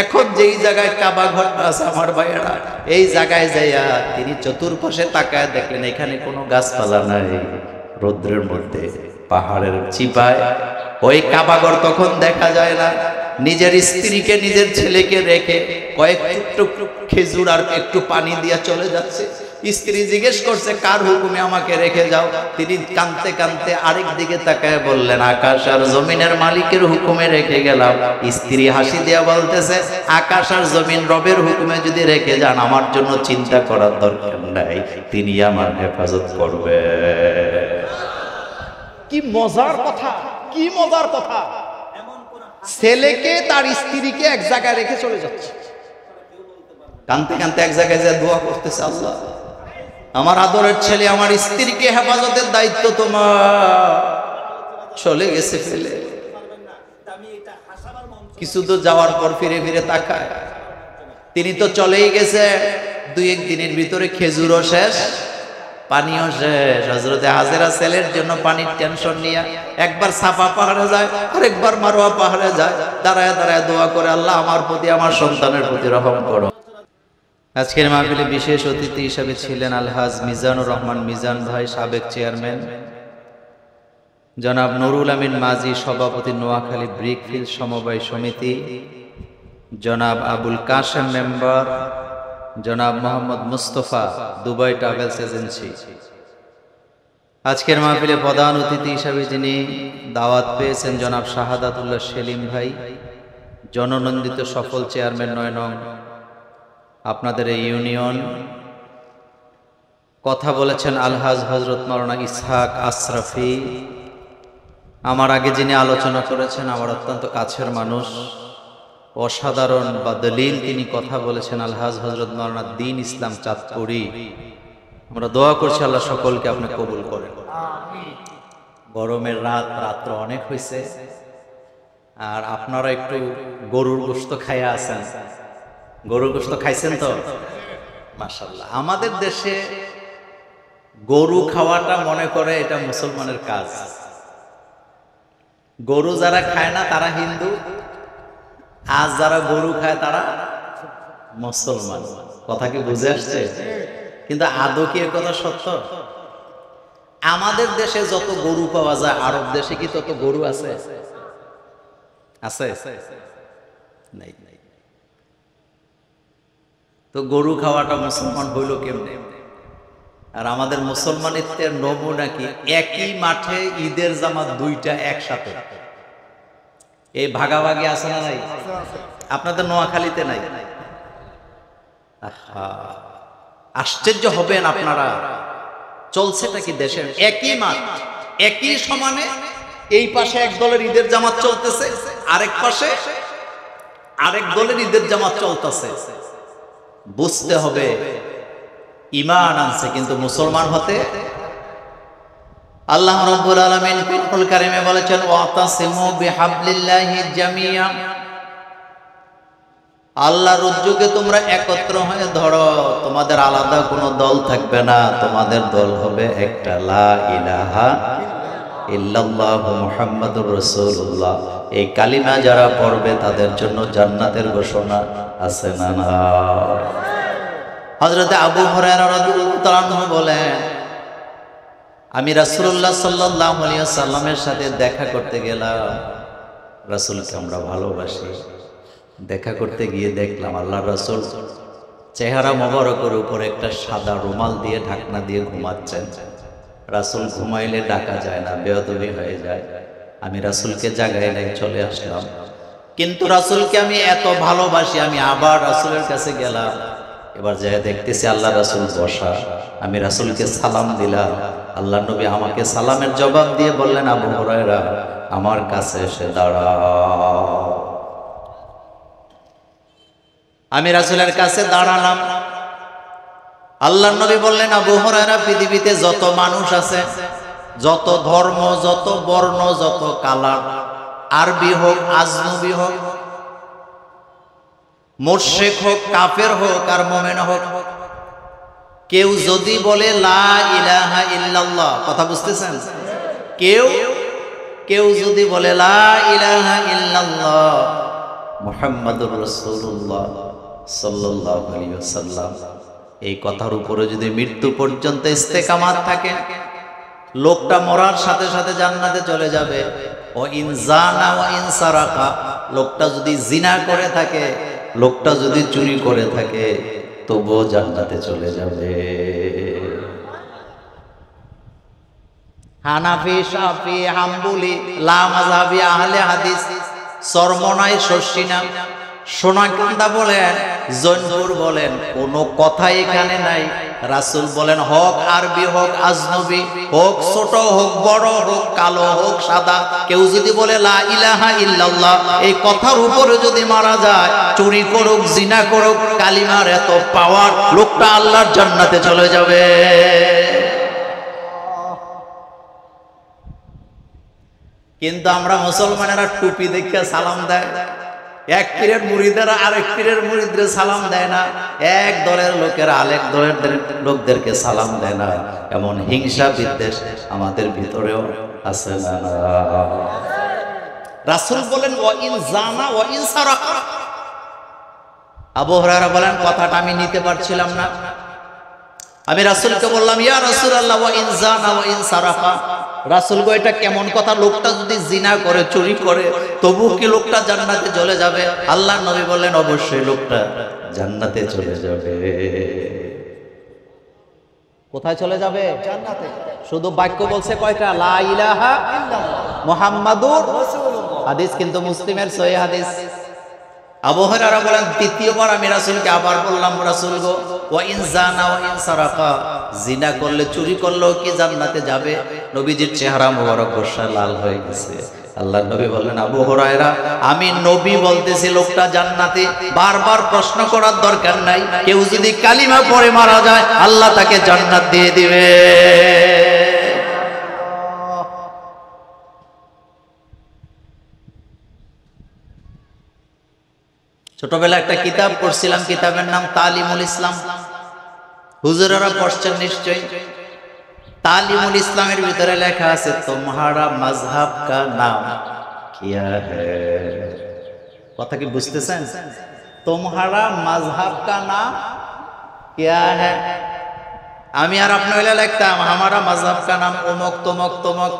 এখন যেই জায়গায় কাবা ঘরটা আছে আমার ভাইয়েরা, এই জায়গায় যাইয়া তিনি চতুর্পাশে তাকায় দেখলেন এখানে কোনো গাছপালা নাই, রৌদ্রের মধ্যে পাহাড়ের চিপায় ওই কাবা ঘর তখন দেখা যায় না। নিজের স্ত্রীকে নিজের ছেলেকে রেখে কয়েক টুকটুক খেজুর আর একটু পানি দিয়া চলে যাচ্ছে। স্ত্রী জিজ্ঞেস করছে কার হুকুমে আমাকে রেখে যাও? তিনি কাঁদতে কাঁদতে আরেক দিকে তাকায় বললেন আকাশ আর জমিনের মালিকের হুকুমে রেখে গেলাম। স্ত্রী হাসি দিয়া বলতেছে আকাশ আর জমিন রবের হুকুমে যদি রেখে যান আমার জন্য চিন্তা করার দরকার নাই, তিনি আমার হেফাজত করবে। কি মজার কথা, কি মজার কথা! ছেলেকে তার স্ত্রীকে এক জায়গায় রেখে চলে যাচ্ছে, কাঁদতে কাঁদতে এক জায়গায় যা দোয়া করতেছে, আল্লাহ আমার আদরের ছেলে আমার স্ত্রীকে হেফাজতের দায়িত্ব তোমার। চলে গেছে ফেলে, কিছু তো যাওয়ার পর ফিরে ফিরে তাকায়, তিনি তো চলেই গেছে। দুই এক দিনের ভিতরে খেজুরও শেষ, পানিও শেষ। হযরতে হাজেরা ছেলের জন্য পানির টেনশন নিয়ে একবার সাফা পাহাড়ে যায়, আরেকবার মারওয়া পাহাড়ে যায়, দাঁড়ায় দাঁড়ায় দোয়া করে আল্লাহ আমার প্রতি আমার সন্তানের প্রতি রহম করো। আজকের মাহফিলে বিশেষ অতিথি হিসেবে ছিলেন আলহাজ মিজানুর রহমান মিজান ভাই, সাবেক চেয়ারম্যান, জনাব নুরুল আমিন মাঝি সভাপতি নোয়াখালী ব্রিকফিল্ড সমবায় সমিতি, জনাব আবুল কাশেম মেম্বার, জনাব Mohammad Mustafa Dubai travels agency. আজকের মাহফিলে প্রধান অতিথি হিসাবে যিনি দাওয়াত পেয়েছেন জনাব শাহাদাতুল্লাহ সেলিম ভাই, জননন্দিত সফল চেয়ারম্যান ৯ নং আপনাদের এই ইউনিয়ন। কথা বলেছেন আলহাজ হযরত মাওলানা ইসহাক আশরাফি। আমার আগে যিনি আলোচনা করেছেন আমার অত্যন্ত কাছের মানুষ, অসাধারণ বা দলিল তিনি কথা বলেছেন আলহাজ হযরত মাওলানা দ্বীন ইসলাম চাঁদপুরি। আমরা দোয়া করছি আল্লাহ সকলকে আপনি কবুল করেন। গরমের রাত্র অনেক হয়েছে, আর আপনারা একটু গরুর গোশত খাইয়া আছেন। গরুর গোশত খাইছেন তো মাশাআল্লাহ। আমাদের দেশে গরু খাওয়াটা মনে করে এটা মুসলমানের কাজ। গরু যারা খায় না তারা হিন্দু, আজ যারা গরু খায় তারা মুসলমান। কথা কি বুঝে আসছে? কিন্তু আদৌ কি এর কথা সত্য? আমাদের দেশে যত গরু পাওয়া যায় আরব দেশে কি তত গরু আছে? আছে? নাই। তো গরু খাওয়াটা মুসলমান হইল কেমনে? আর আমাদের মুসলমানিত্বের নমুনা কি? একই মাঠে ঈদের জামাত দুইটা একসাথে, এই ভাগাভাগি আছে না নাই? আপনাদের নোয়াখালীতে নাই? আশ্চর্য হবেন আপনারা, চলছেটা কি দেশের একই মাঠ একই সমানে, এই পাশে এক দলের ঈদের জামাত চলতেছে, আরেক পাশে আরেক দলের ঈদের জামাত চলতেছে। বুঝতে হবে ঈমান আনছে কিন্তু মুসলমান হতে। আল্লাহ রাব্বুল আলামিন কুরআনুল কারীমে বলেছেন ওয়াতাসিমু বিহাবলিল্লাহি জামিয়া, আল্লাহর রজ্জুকে তোমরা একত্র হয়ে ধরো, তোমাদের আলাদা কোনো দল থাকবে না, তোমাদের দল হবে একটা, লা ইলাহা ইল্লাল্লাহু মুহাম্মাদুর রাসূলুল্লাহ। এই কালিমা যারা পড়বে তাদের জন্য জান্নাতের ঘোষণা আছে না? না। হযরত আবু হুরায়রা রাদিয়াল্লাহু তাআলা আনহু বলেন আমি রাসূলুল্লাহ সাল্লাল্লাহু আলাইহি ওয়াসাল্লামের সাথে দেখা করতে গেলাম। রাসূলকে আমরা ভালোবাসি। দেখা করতে গিয়ে দেখলাম আল্লাহর রাসূল চেহারা মোবারকের উপর একটা সাদা রুমাল দিয়ে ঢাকনা দিয়ে ঘুমাচ্ছেন। রাসূল ঘুমাইলে ডাকা যায় না, বেয়াদবি হয়ে যায়। আমি রাসূলকে জাগাই নাই, চলে আসলাম। কিন্তু রাসূলকে আমি এত ভালোবাসি, আমি আবার রাসূলের কাছে গেলাম। এবার যাই দেখতেছি আল্লাহ রাসূল বসা। আমি রাসূলকে সালাম দিলাম। আল্লাহ নবী আমাকে সালামের জবাব দিয়ে বললেন আবু হুরায়রা আমার কাছে এসে দাঁড়াও। আমি রাসূলের কাছে দাঁড়ালাম। আল্লাহ নবী বললেন আবু হুরায়রা পৃথিবীতে যত মানুষ আছে, যত ধর্ম, যত বর্ণ, যত কালার, আরবি হোক আজনবী হোক, মুশরিক হোক কাফের হোক আর মুমিন হোক, কেউ যদি বলে লা ইলাহা ইল্লাল্লাহ, কথা বুঝতেছেন? কেউ যদি বলে লা ইলাহা ইল্লাল্লাহ, মুহাম্মাদুর রাসূলুল্লাহ সাল্লাল্লাহু আলাইহি ওয়াসাল্লাম। এই কথার উপরে যদি মৃত্যু পর্যন্ত ইস্তেকামাত থাকে, লোকটা মরার সাথে সাথে জান্নাতে চলে যাবে। ও ইন জানা ওয়া ইন সারাকা, লোকটা যদি জিনা করে থাকে, লোকটা যদি চুরি করে থাকে, তবুও জান্নাতে চলে যাবে। হানাফি, শাফি, হাম্বলি, লা মাযহাবি, আহলে হাদিস, চরমনাই, শর্ষিনা, সোনাকান্দা বলেন, জৈনপুর বলেন, কোনো কথা এখানে নাই। রাসূল বলেন, হোক আরবি, হোক আজনবী, হোক ছোট, হোক বড়, হোক কালো, হোক সাদা, কেউ যদি বলে লা ইলাহা ইল্লাল্লাহ, এই কথার উপরে যদি মারা যায়, চুরি করুক, জিনা করুক, কালিমার এত পাওয়ার, লোকটা আল্লাহর জান্নাতে চলে যাবে। কিন্তু আমরা মুসলমানেরা টুপি দেখে সালাম দেয়, এক পীরের মুরিদেরা আরেক পীরের মুরিদদের সালাম দেয় না, এক দলের লোকেরা আরেক দলের লোকদেরকে সালাম দেয় না। এমন হিংসা বিদ্বেষ আমাদের ভিতরেও আছে না? রাসূল বলেন, ওয়া ইন জানা ওয়া ইন সারাকা। আবু হুরায়রা বলেন, কথাটা আমি নিতে পারছিলাম না। আমি রাসূলকে বললাম, ইয়া রাসূলুল্লাহ, ওয়া ইন জানা ওয়া ইন সারাকা। রাসূল গো, এটা কেমন কথা? লোকটা যদি জিনা করে, চুরি করে, তবু কি লোকটা জান্নাতে চলে যাবে? আল্লাহর নবী বললেন, অবশ্যই লোকটা জান্নাতে চলে যাবে। কোথায় চলে যাবে? জান্নাতে। শুধু বাক্য বলছে কয়টা? লা ইলাহা ইল্লাল্লাহ মুহাম্মাদুর রাসূলুল্লাহ। হাদিস কিন্তু মুসলিমের সহিহ হাদিস। আবু হুরায়রা বলেন, দ্বিতীয়বার আমি রাসূলকে আবার বললাম, রাসূল গো, ওয়া ইন জানা ওয়া ইন সারাকা, জিনা করলে, চুরি করলেও কি জান্নাতে যাবে? নবীজির চেহারা মোবারক গোসা লাল হয়ে গেছে। আল্লাহর নবী বললেন, আবু হুরায়রা, আমি নবী বলতেছি লোকটা জান্নাতে, বারবার প্রশ্ন করার দরকার নাই। কেউ যদি কালিমা পড়ে মারা যায়, আল্লাহ তাকে জান্নাত দিয়ে দিবে। ছোটবেলা একটা কিতাব পড়ছিলাম, কিতাবের নাম তালিমুল ইসলাম। হুজুরেরা পড়ছেন নিশ্চয়ই। তালিমুল ইসলামের ভিতরে লেখা আছে, তোমারা মাযহাব কা নাম কিয়া হ্যায়। কথা কি বুঝতেছেন? তোমারা মাযহাব কা নাম কিয়া হ্যায়। আমি আর আপনি হইলে লিখতাম, হামারা মাযহাব কা নাম অমুক তমক তমক,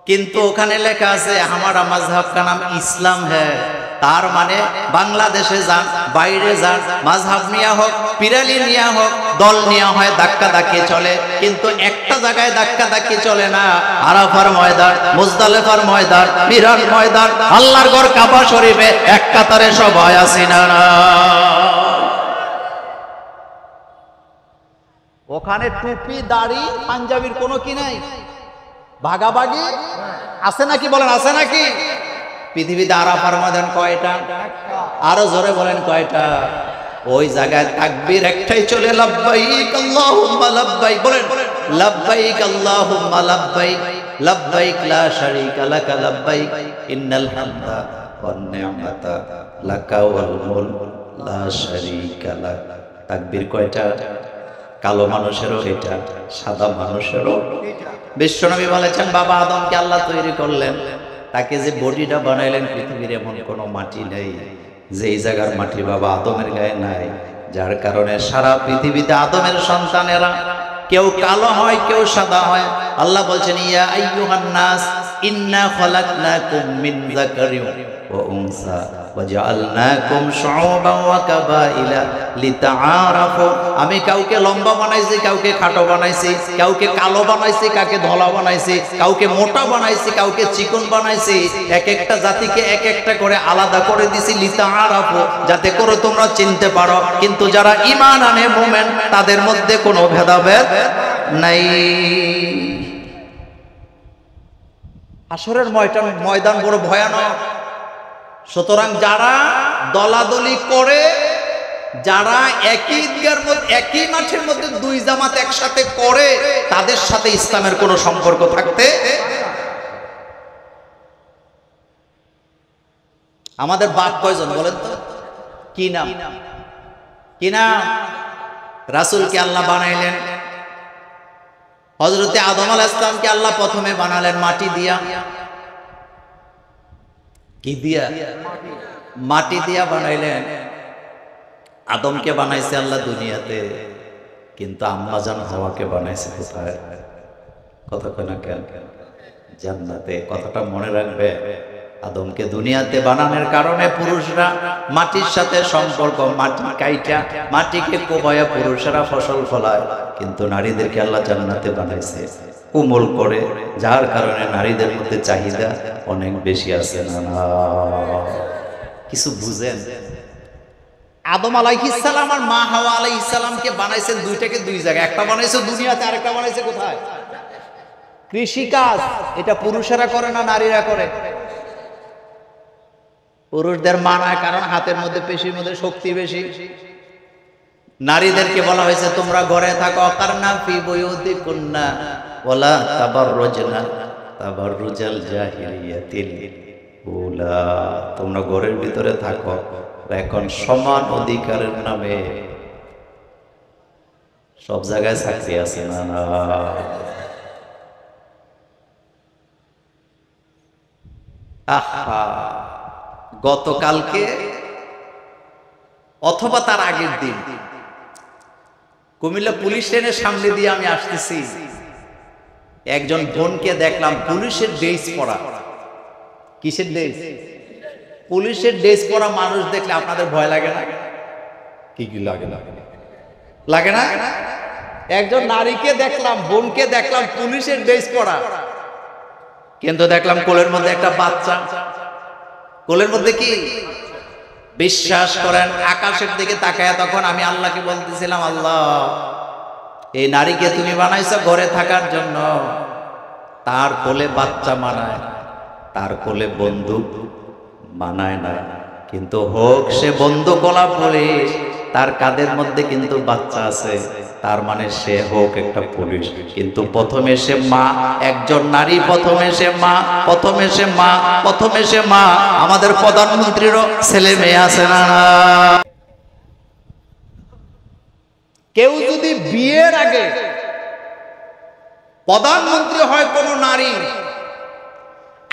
কিন্তু ওখানে লেখা আছে হামারা মাযহাব কা নাম ইসলাম হ্যায়। তার মানে বাংলাদেশে যান, বাইরে যান, মাযহাব নিয়া হোক, পিরালি নিয়া হোক, দল নিয়া হয়, ধাক্কা ধাক্কি চলে, কিন্তু একটা জায়গায় ধাক্কা ধাক্কি চলে না। আরাফার ময়দান, মুজদালিফার ময়দান, মিনার ময়দান, আল্লাহর ঘর কাবা শরীফে এক কাতারে সবাই আছি না? ওখানে টুপি, দাড়ি, পাঞ্জাবির কোনো কি নাই, ভাগাভাগি আছে নাকি? বলেন, আছে নাকি? পৃথিবীতে আরাফার ময়দান কয়টা? আরো জোরে বলেন, কয়টা? ওই জায়গায় তাকবীর একটাই চলে, লাব্বাইক আল্লাহুম্মা লাব্বাইক। বলেন, লাব্বাইক আল্লাহুম্মা লাব্বাইক, লাব্বাইক লা শারীকা লাকা লাব্বাইক, ইন্নাল হামদা ওয়ান নি'মাতা লাকা ওয়াল মুলক লা শারীকা লাক। তাকবীর কয়টা? কালো মানুষেরও এটা, সাদা মানুষেরও এটা। বিশ্বনবী বলেছেন, বাবা আদমকে আল্লাহ তৈরি করলেন, তাকে যে বডিটা বানাইলেন, পৃথিবীর এমন কোনো মাটি নেই যে এই জায়গার মাটি বাবা আদমের গায়ে নাই। যার কারণে সারা পৃথিবীতে আদমের সন্তানেরা কেউ কালো হয়, কেউ সাদা হয়। আল্লাহ বলছেন, ইয়া আইয়ুহান নাস ইন্না খালাকনাকুম মিন যাকারিন ওয়া উনসা ওয়া জাআলনাকুম শুউবান ওয়া কাবাইলা লিতাআরাফু। আমি কাউকে লম্বা বানাইছি, কাউকে খাটো বানাইছি, কাউকে কালো বানাইছি, কাউকে ধলা বানাইছি, কাউকে মোটা বানাইছি, কাউকে চিকন বানাইছি। এক একটা জাতিকে এক একটা করে আলাদা করে দিছি, লিতাআরাফু, যাতে করে তোমরা চিনতে পারো। কিন্তু যারা ঈমান আনে, মুমিন, তাদের মধ্যে কোনো ভেদাভেদ নাই। হাসরের ময়দান বড় ভয়ানক। সুতরাং যারা দলাদলি করে, যারা একই ঈদগার মধ্যে, একই মাঠের মধ্যে দুই জামাত একসাথে করে, তাদের সাথে ইসলামের কোনো সম্পর্ক থাকতে। আমাদের বাপ কয়জন বলেন তো? কি নাম? কি নাম? রাসূলকে আল্লাহ বানাইলেন, হযরতে আদম আলাইহিস সালামকে আল্লাহ প্রথমে বানালেন মাটি দিয়া। কি দিয়া? মাটি দিয়া বানাইলেন। আদমকে বানাইছে আল্লাহ দুনিয়াতে, কিন্তু আম্মাজান হাওয়াকে বানাইছে কোথায়? কথা কয় না কেন? জান্নাতে। কথাটা মনে রাখবে। আদমকে দুনিয়াতে বানানোর কারণে পুরুষরা মাটির সাথে সম্পর্ক, মাটি কাইটা মাটিকে কোবায়া পুরুষেরা ফসল ফলায়, কিন্তু নারীদেরকে আল্লাহ জান্নাতে বানাইছে কোমল করে, যার কারণে নারীদের মধ্যে চাহিদা অনেক বেশি আছে। না কিছু বুঝেন? আদম আলাইহিস সালাম আর মা হাওয়া আলাইহিস সালামকে বানাইছেন দুইটাকে দুই জায়গায়। একটা বানাইছে দুনিয়াতে, আরেকটা বানাইছে কোথায়? কৃষিকাজ। এটা পুরুষেরা করে না নারীরা করে? পুরুষদের মানায়, কারণ হাতের মধ্যে পেশির মধ্যে শক্তি বেশি। নারীদেরকে বলা হয়েছে তোমরা ঘরে থাকো, অকারনা ফি বুয়ুতিকুন্না ওয়ালা তাবাররুজনা তাবাররুজাল জাহিলিয়াতিল উলা। তোমরা ঘরের ভিতরে থাকো। এখন সমান অধিকারের নামে সব জায়গায় চাকরি আছে না? আহা, গতকালকে অথবা তার আগের দিন কুমিল্লা পুলিশ লাইনের সামনে দিয়ে আমি আসতেছি, একজন বোনকে দেখলাম পুলিশের ড্রেস পরা। কিসের ড্রেস? পুলিশের ড্রেস পরা মানুষ দেখলে আপনাদের ভয় লাগে না? কি কি লাগে না? লাগে না? একজন নারীকে দেখলাম, বোনকে দেখলাম পুলিশের ড্রেস পরা, কিন্তু দেখলাম কোলের মধ্যে একটা বাচ্চা। কোলের মধ্যে কি? বিশ্বাস করেন, আকাশের দিকে তাকায় তখন আমি আল্লাহকে বলতেছিলাম, আল্লাহ এই নারীকে তুমি বানাইছো ঘরে থাকার জন্য, তার কোলে বাচ্চা মানায়, তার কোলে বন্দুক মানায় না। কিন্তু হোক সে বন্দুকওয়ালা পুলিশ, তার কাঁধের মধ্যে কিন্তু বাচ্চা আছে, তার মানে সে হোক একটা পুলিশ, কিন্তু প্রথমে সে মা। একজন নারী প্রথমে সে মা, প্রথমে সে মা, প্রথমে সে মা। আমাদের প্রধানমন্ত্রীরও ছেলে মেয়ে আছে না? কেউ যদি বিয়ের আগে প্রধানমন্ত্রী হয় কোন নারী,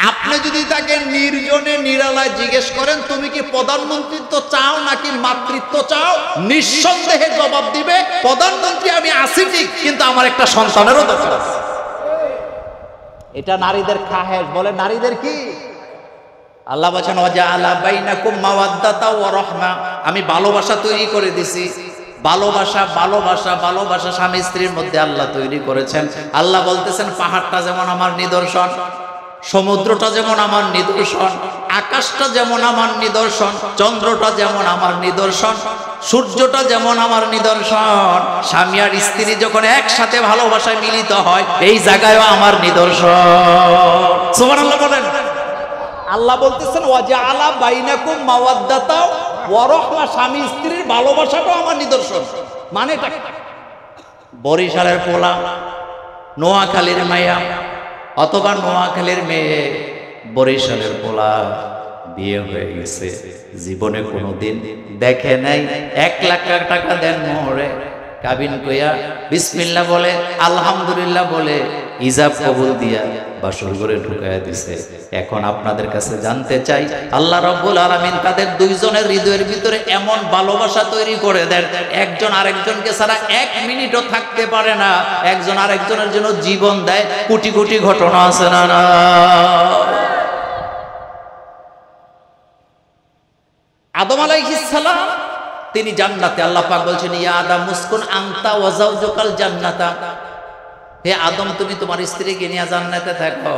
আপনি যদি তাকে নির্জনে নিরালায় জিজ্ঞেস করেন তুমি কি প্রধানমন্ত্রিত্ব চাও নাকি মাতৃত্ব চাও, নিঃসন্দেহে জবাব দিবে প্রধানমন্ত্রী আমি আছি ঠিক, কিন্তু আমার একটা সন্তানেরও দরকার আছে। এটা নারীদের খাহেশ। বলে নারীদের কি? আল্লাহ বলেন ওয়াজআলা বাইনাকুম মাওয়াদ্দাতা ওয়া রাহমা, আমি ভালোবাসা তৈরি করে দিছি। ভালোবাসা ভালোবাসা ভালোবাসা স্বামী স্ত্রীর মধ্যে আল্লাহ তৈরি করেছেন। আল্লাহ বলতেছেন পাহাড়টা যেমন আমার নিদর্শন, সমুদ্রটা যেমন আমার নিদর্শন, আকাশটা যেমন আমার নিদর্শন, চন্দ্রটা যেমন আমার নিদর্শন, সূর্যটা যেমন আমার নিদর্শন। স্বামী আর স্ত্রী যখন একসাথে ভালোবাসায় মিলিত হয়, এই জায়গায়ও আমার নিদর্শন। সুবহানাল্লাহ বলেন। আল্লাহ বলতেছেন ওয়াজআলা বাইনাকুম মাওয়াদ্দাতা ওয়া রাহমা, স্বামী স্ত্রীর ভালোবাসাটাও আমার নিদর্শন। মানে এটা বরিশালের পোলা, নোয়াখালীর মাইয়া অথবা নোয়াখালীর মেয়ে, বরিশালের পোলা, বিয়ে হয়ে গেছে, জীবনে কোনোদিন দেখে নাই 1 লাখ টাকা দেন মোহরে, কাবিন কইয়া বিসমিল্লাহ বলে আলহামদুলিল্লাহ বলে ইজাব কবুল দিয়া বাসর ঘরে ঢুকাইয়া দিছে। এখন আপনাদের কাছে জানতে চাই, আল্লাহ রাব্বুল আলামিন তাদের দুইজনের হৃদয়ের ভিতরে এমন ভালোবাসা তৈরি করে দেন, একজন আরেকজনকে ছাড়া 1 মিনিটও থাকতে পারে না, একজন আরেকজনের জন্য জীবন দেয়। কোটি কোটি ঘটনা আছে না? আদম আলাইহিস সালাম তিনি জান্নাতে, আল্লাহ পাক বলছেন ইয়া আদম মুসকুন আনতা ওয়া যাওজুকাল জান্নাতা, হে আদম তুমি তোমার স্ত্রীকে নিয়ে জান্নাতে থাকো।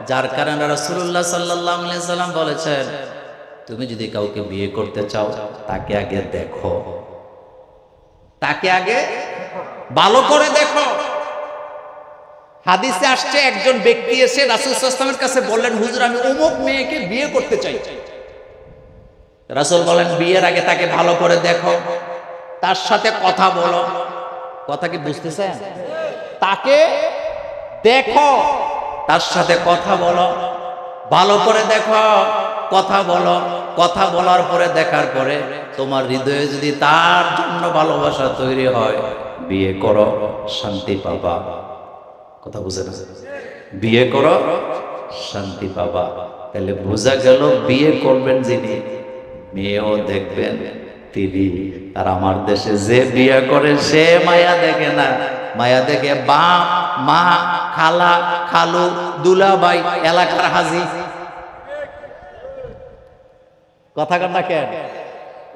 যার কারণে রাসূলুল্লাহ সাল্লাল্লাহু আলাইহি ওয়াসাল্লাম বলেছেন তুমি যদি কাউকে বিয়ে করতে চাও তাকে আগে দেখো, তাকে আগে ভালো করে দেখো। হাদিসে আসছে একজন ব্যক্তি এসে রাসূল সাল্লাল্লাহু আলাইহি ওয়াসাল্লামের কাছে বললেন হুজুর আমি অমুক মেয়েকে বিয়ে করতে চাই। রাসূল বলেন বিয়ের আগে তাকে ভালো করে দেখো, তার সাথে কথা বলো। কথা কি বুঝতেছেন? তাকে দেখো, তার সাথে কথা বলো, ভালো করে দেখো, কথা বলো। কথা বলার পরে দেখার পরে তোমার হৃদয়ে যদি তার জন্য ভালোবাসা তৈরি হয়, বিয়ে করো, শান্তি পাবা। কথা বুঝে না? বিয়ে করো, শান্তি পাবা। তাহলে বোঝা গেল বিয়ে করবেন যিনি, মেয়েও দেখবেন তিনি। আর আমার দেশে যে বিয়ে করে সে মায়া দেখে না, মায়া দেখে বাপ, মা, খালা, খালু, দুলাভাই, এলাকার হাজি। কথা কান্না কেন?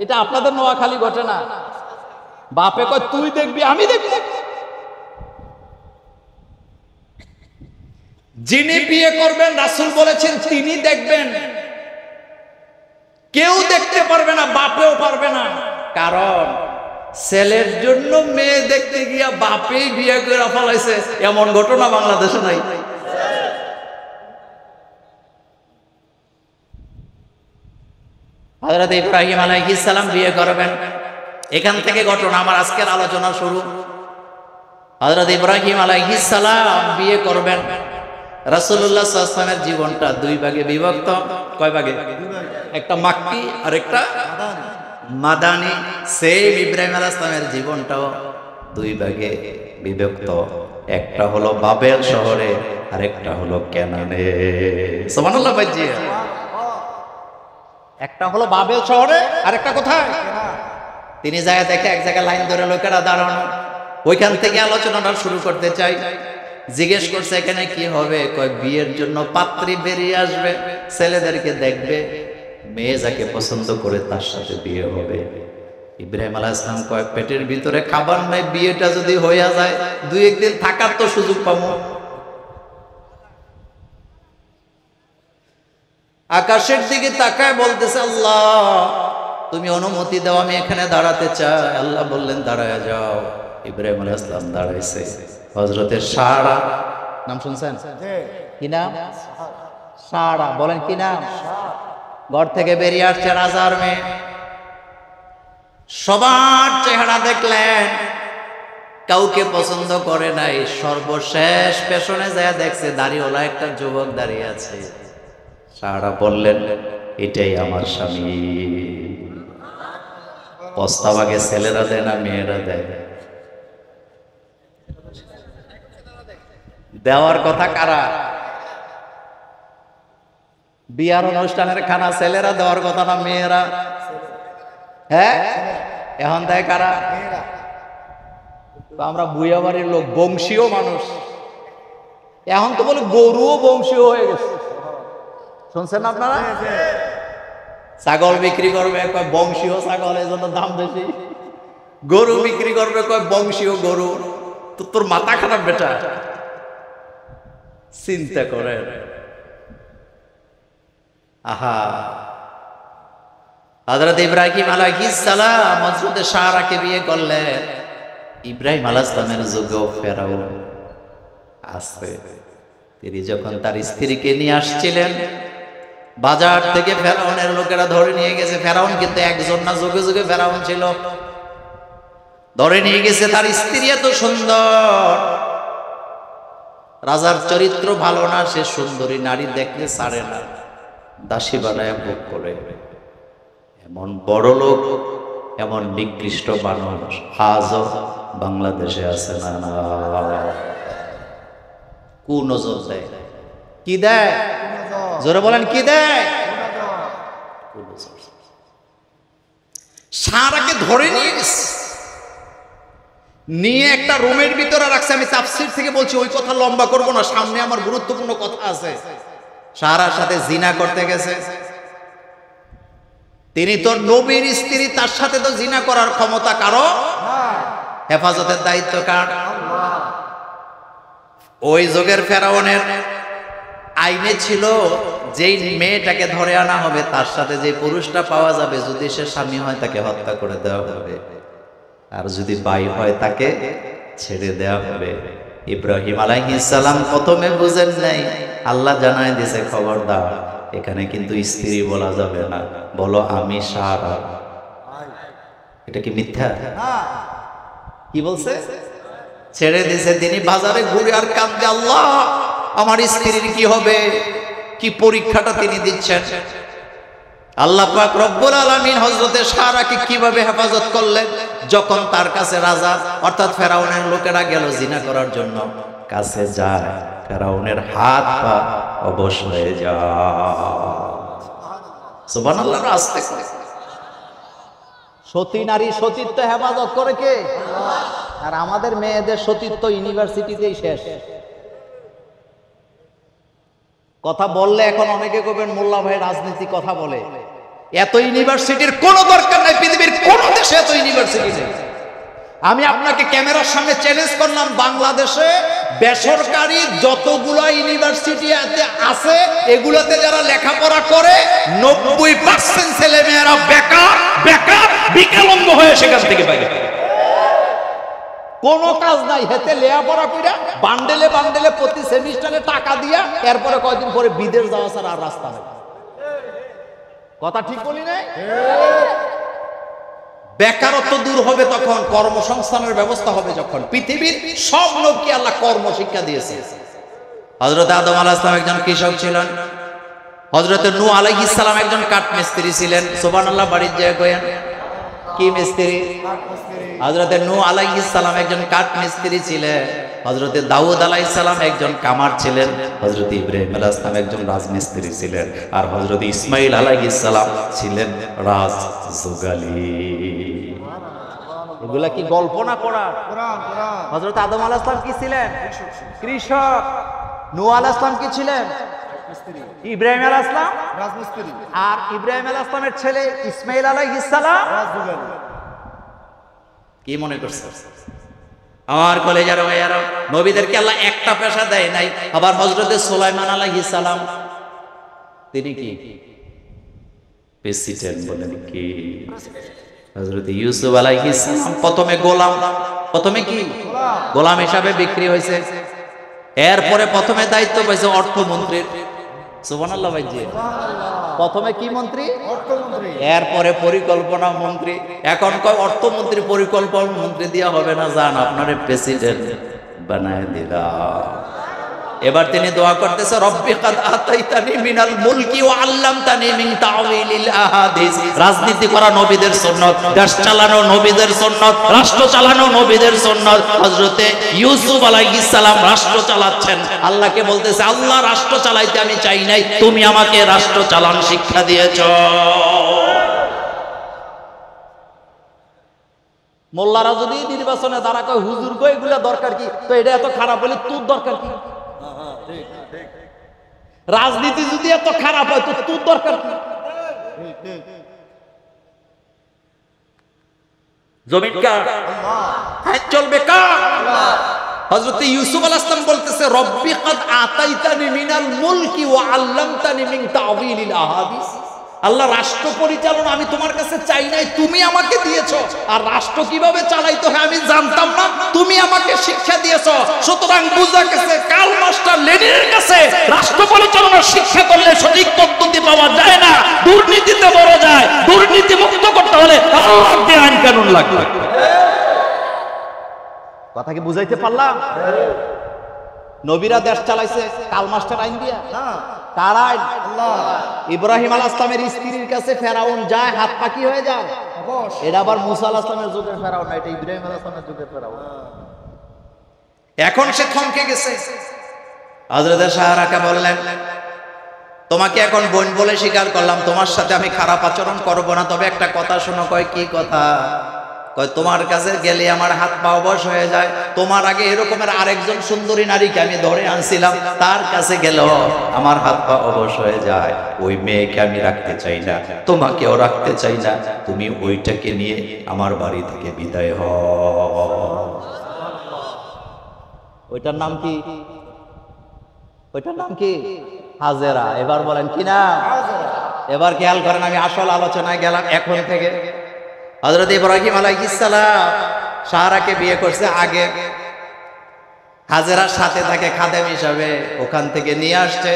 এটা আপনাদের নোয়াখালী ঘটে না? বাপে কয় তুই দেখবি আমি দেখব। যিনি বিয়ে করবেন রাসূল বলেছেন তিনি দেখবেন, কেউ দেখতে পারবে না, বাপেও পারবে না। কারণ ছেলের জন্য মেয়ে দেখতে গিয়া বাপেই বিয়ে করে ফলাইছে, এমন ঘটনা বাংলাদেশে নাই। হযরত ইব্রাহিম আলাইহিস সালাম বিয়ে করবেন, এখান থেকে ঘটনা আমার আজকের আলোচনা শুরু। হযরত ইব্রাহিম আলাইহিস সালাম বিয়ে করবেন। রাসূলুল্লাহ সাল্লাল্লাহু আলাইহি ওয়াসাল্লামের জীবনটা দুই ভাগে বিভক্ত। কয় ভাগে? একটা মাক্কি আর একটা মাদানী। সেই ইব্রাহিম আলাইহিস সালামের জীবনটাও দুই ভাগে বিভক্ত। একটা হলো বাবেল শহরে আর একটা হলো কেনানে। সুবহানাল্লাহ ভাইজি। একটা হলো বাবেল শহরে আর একটা কোথায়? তিনি যায় দেখে এক জায়গায় লাইন ধরে লোকেরা দাঁড়ানো, ওইখান থেকে আলোচনাটা শুরু করতে চাই। জিজ্ঞেস করছে এখানে কি হবে? কয় বিয়ের জন্য পাত্রী বেরিয়ে আসবে, ছেলেদেরকে দেখবে, মেয়ে যাকে পছন্দ করে তার সাথে বিয়ে হবে। ইব্রাহিম আলাইহিস সালাম কয় পেটের ভিতরে খাবার নাই, বিয়েটা যদি হইয়া যায় দুই একদিন থাকার তো সুযোগ পাবো। আকাশের দিকে তাকায় বলতেছে আল্লাহ তুমি অনুমতি দাও, আমি এখানে দাঁড়াতে চাই। আল্লাহ বললেন দাঁড়ায় যাও। ইব্রাহিম আলাইহিস সালাম দাঁড়াইছে। হযরতের সারা, নাম শুনছেন? কি নাম? সারা। বলেন কি নাম? ঘর থেকে বেরিয়ে আসছে রাজার মেয়ে। সবার চেহারা দেখলেন, কাউকে পছন্দ করে নাই। সর্বশেষ পেছনে যায় দেখছে দাড়িওয়ালা একটা যুবক দাঁড়িয়ে আছে। সারা বললেন এটাই আমার স্বামী। প্রস্তাব আগে ছেলেরা দেয় না মেয়েরা দেয়? দেওয়ার কথা কারা? বিয়ার অনুষ্ঠানের খানা ছেলেরা দেওয়ার কথা না মেয়েরা? হ্যাঁ, এখন দেয় কারা? আমরা বুয়া বাড়ির লোক, বংশীয় মানুষ। এখন তো বলে গরুও বংশীয় হয়ে গেছে, শুনছেন আপনারা? ছাগল বিক্রি করবে কয় বংশীয় ছাগল, এই জন্য দাম বেশি। গরু বিক্রি করবে কয় বংশীয় গরু। তো তোর মাথা খারাপ বেটা, চিন্তা করেন। আহা, হযরত ইব্রাহিম আলাইহিস সালাম হযরত সারাকে বিয়ে করলেন। ইব্রাহিম আলাইহিস সালামের যুগেও ফেরাউন আছে। তিনি যখন তার স্ত্রীকে নিয়ে আসছিলেন বাজার থেকে, ফেরাউনের লোকেরা ধরে নিয়ে গেছে। ফেরাউন কিন্তু একজন না, যুগে যুগে ফেরাউন ছিল। ধরে নিয়ে গেছে। তার স্ত্রী এত সুন্দর, রাজার চরিত্র ভালো না, সে সুন্দরী নারী দেখলে ছাড়ে না, দাসী বানায় ভোগ করে। এমন বড় লোক, এমন নিকৃষ্ট মানুষ আজও বাংলাদেশে আছে না? না, কুনজর দেয়। কি দেয়? জোরে বলেন কি দেয়? সারাকে ধরে নিয়ে গেছে, নিয়ে একটা রুমের ভিতরে রাখছে। আমি তাফসীর থেকে বলছি, ওই কথা লম্বা করব না, সামনে আমার গুরুত্বপূর্ণ কথা আছে। সারার সাথে জিনা করতে গেছে। তিনি তো নবীর স্ত্রী, তার সাথে তো জিনা করার ক্ষমতা কারো? হেফাজতের দায়িত্ব কার? ওই যুগের ফেরাউনের আইনে ছিল, যেই মেয়েটাকে ধরে আনা হবে তার সাথে যে পুরুষটা পাওয়া যাবে, যদি সে স্বামী হয় তাকে হত্যা করে দেওয়া হবে, আর যদি ভাই হয় তাকে ছেড়ে দেওয়া হবে। ইব্রাহিম আলাইহিস সালাম প্রথমে বুঝেন নাই, আল্লাহ জানায় দিয়েছে খবরদার এখানে কিন্তু স্ত্রী বলা যাবে না, বলো আমি সারা। এটা কি মিথ্যা? কি বলছে? ছেড়ে দিয়েছে। তিনি বাজারে ঘুরে আর কাঁদতে, আল্লাহ আমার স্ত্রীর কি হবে? কি পরীক্ষাটা তিনি দিচ্ছেন। আল্লাহ পাক রব্বুল আলামিন হযরতে সারাকে কিভাবে হেফাজত করলেন, যখন তার কাছে রাজা অর্থাৎ ফেরাউনের লোকেরা গেল জিনা করার জন্য, কাছে যায়, ফেরাউনের হাত পা অবশ হয়ে যায়। সুবহানাল্লাহ। আস্তে করে সতী নারী সতীত্ব হেফাজত করে কে? আর আমাদের মেয়েদের সতীত্ব ইউনিভার্সিটিতেই শেষ। কথা বললে এখন অনেকে কবেন মোল্লা ভাই রাজনীতি কথা বলে। এত ইউনিভার্সিটির কোনো দরকার নাই, পৃথিবীর কোন দেশে এত ইউনিভার্সিটি নেই। আমি আপনাকে ক্যামেরার সামনে চ্যালেঞ্জ করলাম, বাংলাদেশে বেসরকারি যতগুলো ইউনিভার্সিটি আছে এগুলোতে যারা লেখাপড়া করে 90% ছেলে মেয়েরা বেকার বেকার বিকলাঙ্গ হয়ে সেখান থেকে বাইরে, কোনো কাজ নাই, হেতে লেখাপড়া কইরা বান্ডেলে বান্ডেলে প্রতি সেমিস্টারে টাকা দিয়া এরপরে কয়েকদিন পরে বিদেশ যাওয়া ছাড়া আর রাস্তা নেই। কথা ঠিক বলি না? বেকারত্ব দূর হবে তখন, কর্মসংস্থানের ব্যবস্থা হবে যখন। পৃথিবীর সব লোককে আল্লাহ কর্ম শিক্ষা দিয়েছে। হযরত আদম আলাইহিস সালাম একজন কৃষক ছিলেন, হযরত নূহ আলাইহিস সালাম একজন কাঠমিস্ত্রি ছিলেন। সুবহানাল্লাহ, বাড়ির যায় কয়েন কি মিস্ত্রি? হযরত নূহ আলাইহিস সালাম একজন কাঠমিস্ত্রি ছিলেন, হযরত দাউদ আলাইহিস সালাম একজন কামার ছিলেন, হযরত ইব্রাহিম আলাইহিস সালাম একজন রাজমিস্ত্রি ছিলেন, আর হযরত ইসমাঈল আলাইহিস সালাম ছিলেন রাজযোগালী। এগুলা কি গল্প না কোরআন? হযরত আদম আলাইহিস সালাম কি ছিলেন? কৃষক। নূহ আলাইহিস সালাম কি ছিলেন? ইব্রাহিম আলাইহিস সালাম রাজমিস্ত্রি। আর ইব্রাহিম আলাইহিস সালামের ছেলে ইসমাঈল আলাইহিস সালাম রাজযোগালী। কি মনে করছে আমার কলেজার ভাইয়ারা? নবীদেরকে আল্লাহ একটা পেশা দেয় নাই। আবার হযরত সুলাইমান আলাইহিস সালাম তিনি কি প্রেসিডেন্ট বলেন কি? হযরত ইউসুফ আলাইহিস সালাম প্রথমে গোলাম, প্রথমে কি গোলাম হিসাবে বিক্রি হয়েছে, এরপরে প্রথমে দায়িত্ব পাইছে অর্থমন্ত্রীর। সুবহানাল্লাহ ভাইজি, প্রথমে কি মন্ত্রী? অর্থমন্ত্রী, এরপরে পরিকল্পনা মন্ত্রী। এখন কয় অর্থমন্ত্রী পরিকল্পনা মন্ত্রী দিয়া হবে না, যান আপনারে প্রেসিডেন্ট বানায় দিলাম। এবার তিনি দোয়া করতেছে, রব্বি কাদ আতাইতানি মিনাল মুলকি ওয়া আল্লামতানি মিন তাউইলিল আহাদিস। রাজনীতি করা নবীদের সুন্নাত, দেশ চালানো নবীদের সুন্নাত, রাষ্ট্র চালানো নবীদের সুন্নাত। হযরতে ইউসুফ আলাইহিস সালাম রাষ্ট্র চালাচ্ছেন, আল্লাহকে বলতেছে, আল্লাহ রাষ্ট্র চালাইতে আমি চাই নাই, তুমি আমাকে রাষ্ট্র চালান শিক্ষা দিয়েছো। মোল্লারা যদি নির্বাচনে দাঁড়া কয় হুজুর গো এগুলা দরকার কি, তো এটা এত খারাপ হলে তোর দরকার কি? রাজনীতি যদি এত খারাপ হয় তো তোর দরকার কি? জমিন কার? হ্যাঁ, চলবে কার? হযরত ইউসুফ আলাইহিস সালাম বলতেছে, রব্বি কাদ আতাইতানি মিনাল মুলকি ওয়া আল্লামতানি মিন তাউইলিল আহাদিস। আল্লাহ রাষ্ট্র পরিচালনা আমি তোমার কাছে চাই নাই, তুমি আমাকে দিয়েছো। আর রাষ্ট্র কিভাবে চালাইতে হয় আমি জানতাম না, তুমি আমাকে শিক্ষা দিয়েছো। সুতরাং বুঝা গেছে কার্ল মাস্টার লেনিনের কাছে রাষ্ট্র পরিচালনার শিক্ষা করলে সঠিক পদ্ধতি পাওয়া যায় না, দুর্নীতিতে বড় যায়। দুর্নীতি মুক্ত করতে হলে আইন কানুন লাগবে। কথা কি বুঝাইতে পারলাম? নবীরা দেশ চালাইছে কার্ল মাস্টার আইন দিয়া? কার আইন? আল্লাহ। ইব্রাহিম আলাইহিস সালামের স্ত্রীর কাছে ফেরাউন যায়, হাত পাকি হয়ে যায়। এটা আবার মুসা আলাইহিস সালামের যুগের ফেরাউন না, এটা ইব্রাহিম আলাইহিস সালামের যুগের ফেরাউন। এখন সে থমকে গেছে। হযরত সাহারাকে বললেন, তোমাকে এখন বোন বলে স্বীকার করলাম, তোমার সাথে আমি খারাপ আচরণ করব না, তবে একটা কথা শোনো। কয় কি কথা? কয় তোমার কাছে গেলে আমার হাত পা অবশ হয়ে যায়। তোমার আগে এরকমের আরেকজন সুন্দরী নারীকে আমি ধরে আনছিলাম, তার কাছে গেল আমার হাত পা অবশ হয়ে যায়। ওই মেয়েকে আমি রাখতে চাই না, তোমাকেও রাখতে চাই না, তুমি ওইটাকে নিয়ে আমার বাড়ি থেকে বিদায় হও। ওইটার নাম কি? ওইটার নাম কি? হাজেরা। এবার বলেন কি না? এবার খেয়াল করেন, আমি আসল আলোচনায় গেলাম এখন থেকে। হযরত ইব্রাহিম আলাইহিস সালাম সারাকে বিয়ে করছে, আগে হাজেরার সাথে থাকে খাদেম হিসাবে, ওখান থেকে নিয়ে আসছে।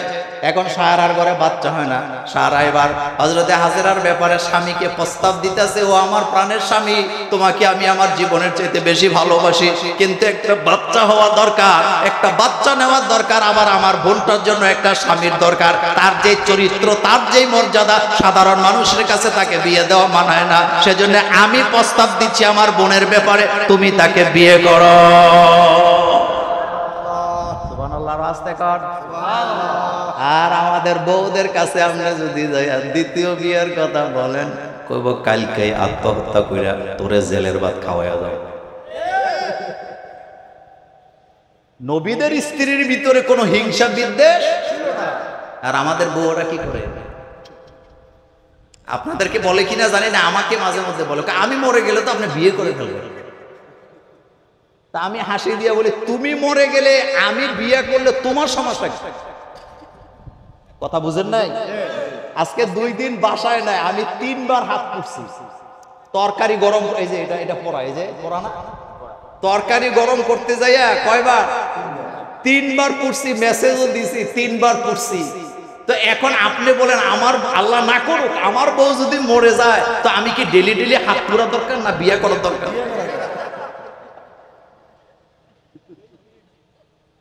এখন সারার ঘরে বাচ্চা হয় না। সারা এবার হযরতে হাজেরার ব্যাপারে স্বামীকে প্রস্তাব দিতেছে, ও আমার প্রাণের স্বামী, তোমাকে আমি আমার জীবনের চাইতে বেশি ভালোবাসি, কিন্তু একটা বাচ্চা হওয়া দরকার, একটা বাচ্চা নেওয়ার দরকার। আবার আমার বোনটার জন্য একটা স্বামীর দরকার। তার যে চরিত্র, তার যে মর্যাদা, সাধারণ মানুষের কাছে তাকে বিয়ে দেওয়া মানায় না। সেজন্য আমি প্রস্তাব দিচ্ছি আমার বোনের ব্যাপারে, তুমি তাকে বিয়ে করো। আর আমাদের বউদের কাছে আমরা যদি যাই দ্বিতীয় বিয়ের কথা বলেন, কইব কালকে আত্মহত্যা কইরা তোরে জেলের ভাত খাওয়াইয়া দাও। নবীদের স্ত্রীর ভিতরে কোনো হিংসা বিদ্বেষ, আর আমাদের বউরা কি করে? আপনাদেরকে বলে কিনা জানি না, আমাকে মাঝে মধ্যে বলে আমি মরে গেলে তো আপনি বিয়ে করে ফেলবেন। তা আমি হাসি দিয়ে বলি, তুমি মরে গেলে আমি বিয়ে করলে তোমার সমস্যা কি? কথা বুঝেন নাই? আজকে 2 দিন বাসায় নাই, আমি 3 বার হাত পুড়ছি। তরকারি গরম, এই যে এটা পোড়া, এই যে পোড়া না, তরকারি গরম করতে যাইয়া কয়বার? 3 বার পুড়ছি, মেসেজও দিছি, 3 বার পুড়ছি। তো এখন আপনি বলেন, আমার আল্লাহ না করুক আমার বউ যদি মরে যায়, তো আমি কি ডেলি ডেলি হাত পুরা দরকার না বিয়ে করার দরকার?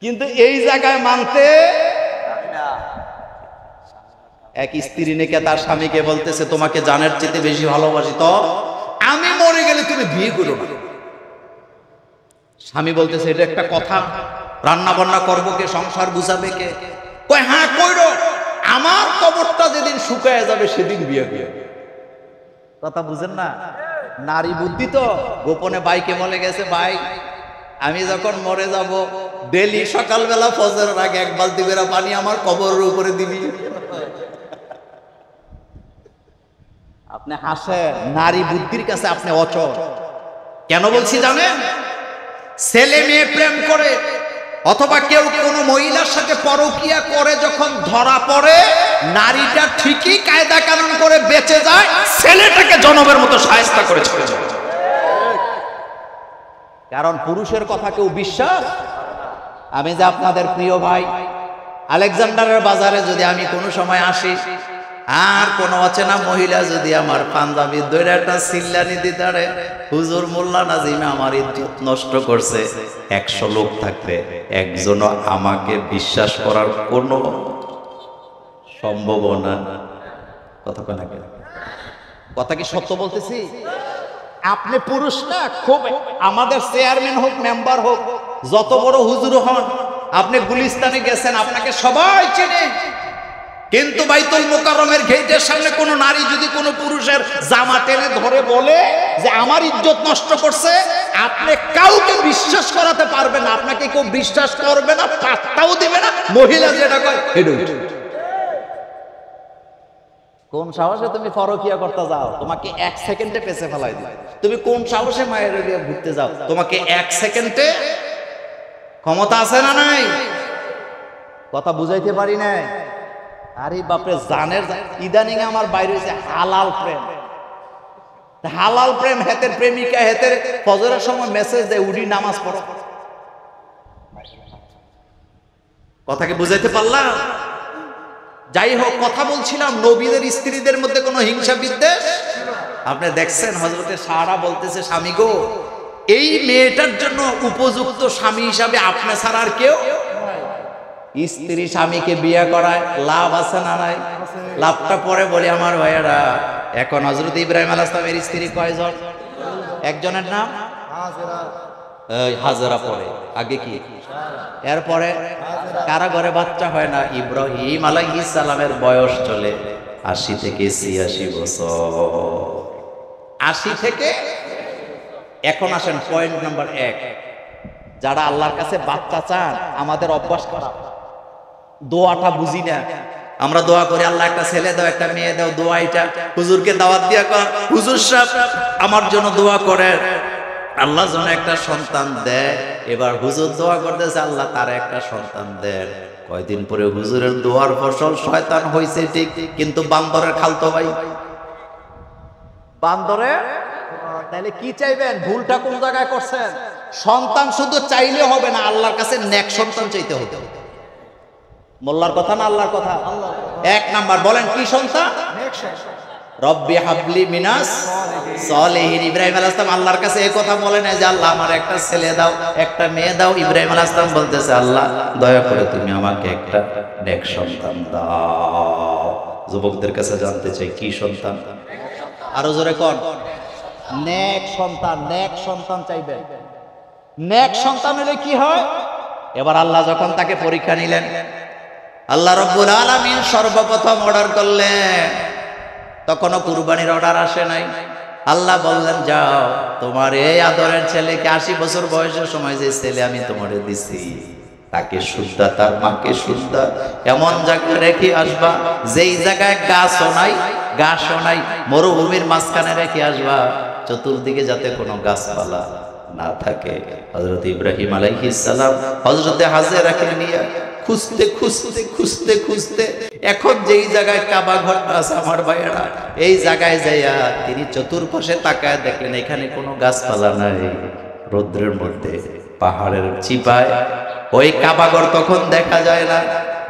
কিন্তু এই জায়গায় মানতে এক স্ত্রী নাকি তার স্বামীকে বলতেছে, তোমাকে জানের চেয়ে বেশি ভালোবাসি, তো আমি মরে গেলে তুমি বিয়ে করো না। স্বামী বলতেছে, এটা একটা কথা? রান্না বান্না করবো কে, সংসার গুছাবে কে? কয় হ্যাঁ কইরো, আমার কবরটা যেদিন শুকায় যাবে সেদিন বিয়ে বিয়ে। কথা বুঝেন না? নারী বুদ্ধি তো। গোপনে বাইকে বলে গেছে, ভাই আমি যখন মরে যাব ডেলি সকালবেলা ফজরের আগে 1 বালতি বেড়া পানি আমার কবরের উপরে দিবি। আপনি হাসেন, নারী বুদ্ধির কাছে আপনি অচল। কেন বলছি জানেন? ছেলে মেয়ে প্রেম করে অথবা কেউ কোনো মহিলার সাথে পরকীয়া করে যখন ধরা পড়ে, নারীটা ঠিকই কায়দা কানুন করে বেঁচে যায়, ছেলেটাকে জনমের মতো শায়েস্তা করে চলে যায়। কারণ পুরুষের কথা কেউ বিশ্বাস। আমি যে আপনাদের প্রিয় ভাই আলেকজান্ডারের বাজারে যদি আমি কোনো সময় আসি, আর কোন অচেনা মহিলা যদি আমার পাঞ্জাবি ধরে একটা সিল্লানি দিতারে, হুজুর মোল্লা নাজিমে আমার ইজ্জত নষ্ট করছে, 100 লোক থাকবে একজনও আমাকে বিশ্বাস করার কোনো সম্ভাবনা। কথা কয় না কেন? কথা কি সত্য বলতেছি? আপনি পুরুষ না, খুব আমাদের চেয়ারম্যান হোক, মেম্বার হোক, যত বড় হুজুর হন, আপনি গুলিস্তানে গেছেন, আপনাকে সবাই চেনে। কিন্তু বাইতুল মুকাররমের গেটের সামনে কোনো নারী যদি কোনো পুরুষের জামা টেনে ধরে বলে যে আমার ইজ্জত নষ্ট করছে, আপনি কাউকে বিশ্বাস করাতে পারবেন না। আপনাকে কেউ বিশ্বাস করবে না, পাত্তাও দিবে না। মহিলা যেটা কয় হেডু। কোন সাহসে তুমি পরকীয়া করতে যাও? তোমাকে 1 সেকেন্ডে পেছে ফেলাই দিবে। তুমি কোন সাহসে মায়ের দিয়ে ঘুরতে যাও? তোমাকে 1 সেকেন্ডে ক্ষমতা আছে না নাই? কথা বুঝাইতে পারি নাই? আরে বাপরে, জানের ইদানিং আমার বাইরে হয়েছে হালাল প্রেম। হালাল প্রেম, হেতের প্রেমিকা হেতের ফজরের সময় মেসেজ দেয়, উডি নামাজ পড়ো। কথা কি বুঝাইতে পারলাম? যাই হোক, কথা বলছিলাম নবীদের স্ত্রীদের মধ্যে কোনো হিংসা বিদ্বেষ। আপনি দেখছেন হযরতে সারা বলতেছে, স্বামী গো, এই মেয়েটার জন্য উপযুক্ত স্বামী হিসাবে আপনি ছাড়া আর কেউ। স্ত্রী স্বামীকে বিয়ে করায় লাভ আছে না নাই? লাভটা পরে বলি আমার ভাইয়েরা। এখন হযরত ইব্রাহিম আলাইহিস সালামের স্ত্রী কয়জন? একজনের নাম হাজেরা, পরে আগে কি? এরপরে কারা ঘরে বাচ্চা হয় না? ইব্রাহিম আলাইহিস সালামের বয়স চলে 80 থেকে 86 বছর। 80 থেকে। এখন আসেন পয়েন্ট নাম্বার 1, যারা আল্লাহর কাছে বাচ্চা চান, আমাদের অভ্যাস করা, দোয়াটা বুঝি না। আমরা দোয়া করি, আল্লাহ একটা ছেলে দাও, একটা মেয়ে দাও। দোয়া এটা হুজুরকে দাওয়াত দিয়া কর, হুজুর সাহেব আমার জন্য দোয়া করে, আল্লাহ যেন একটা সন্তান দেয়। এবার হুজুর দোয়া করতেছে, আল্লাহ তার একটা সন্তান দেয়। কয়দিন পরে হুজুরের দোয়ার ফসল শয়তান হয়েছে ঠিক, কিন্তু বান্দরের খালতো ভাই। বান্দরে তাহলে কি চাইবেন? ভুলটা কোন জায়গায় করছেন? সন্তান শুধু চাইলে হবে না, আল্লাহর কাছে নেক সন্তান চাইতে হবে। মোল্লার কথা না আল্লাহর কথা? 1 নাম্বার বলেন কি সন্তান? রব্বি হাবলি মিনাস সলিহিন। ইব্রাহিম আলাইহিস সালাম আল্লাহর কাছে এই কথা বলে না যে আল্লাহ আমার একটা ছেলে দাও, একটা মেয়ে দাও। ইব্রাহিম আলাইহিস সালাম বলতেছে, আল্লাহ দয়া করে তুমি আমাকে একটা নেক সন্তান দাও। যুবকদের কাছে জানতে চাই, কি সন্তান? আরো জোরে কোন? নেক সন্তান। নেক সন্তান চাইবেন। নেক সন্তান হলে কি হয়? এবার আল্লাহ যখন তাকে পরীক্ষা নিলেন, আল্লাহ রাব্বুল আলামিন সর্বপ্রথম অর্ডার করলেন, তখনও কুরবানির অর্ডার আসে নাই। আল্লাহ বললেন, যাও তোমার এই আদরের ছেলেকে 80 বছর বয়সের সময় যে ছেলে আমি তোমারে দিছি তাকে শুদ্ধা, তার মাকে শুদ্ধা এমন জায়গায় রেখে আসবা যেই জায়গায় ঘাসও নাই, মরুভূমির মাঝখানে রেখে আসবা, চতুর্দিকে যাতে কোনো গাছপালা না থাকে। হযরত ইব্রাহিম আলাইহিস সালাম হযরতে হাজেরাকে নিয়ে খুঁজতে খুঁজতে খুঁজতে খুঁজতে এখন যেই জায়গায় কাবা ঘরটা আছে আমার ভাইয়েরা, এই জায়গায় যাইয়া তিনি চতুর্পাশে তাকায় দেখলেন এখানে কোনো গাছপালা নাই। রৌদ্রের মধ্যে পাহাড়ের চিপায় ওই কাবাঘর তখন দেখা যায় না।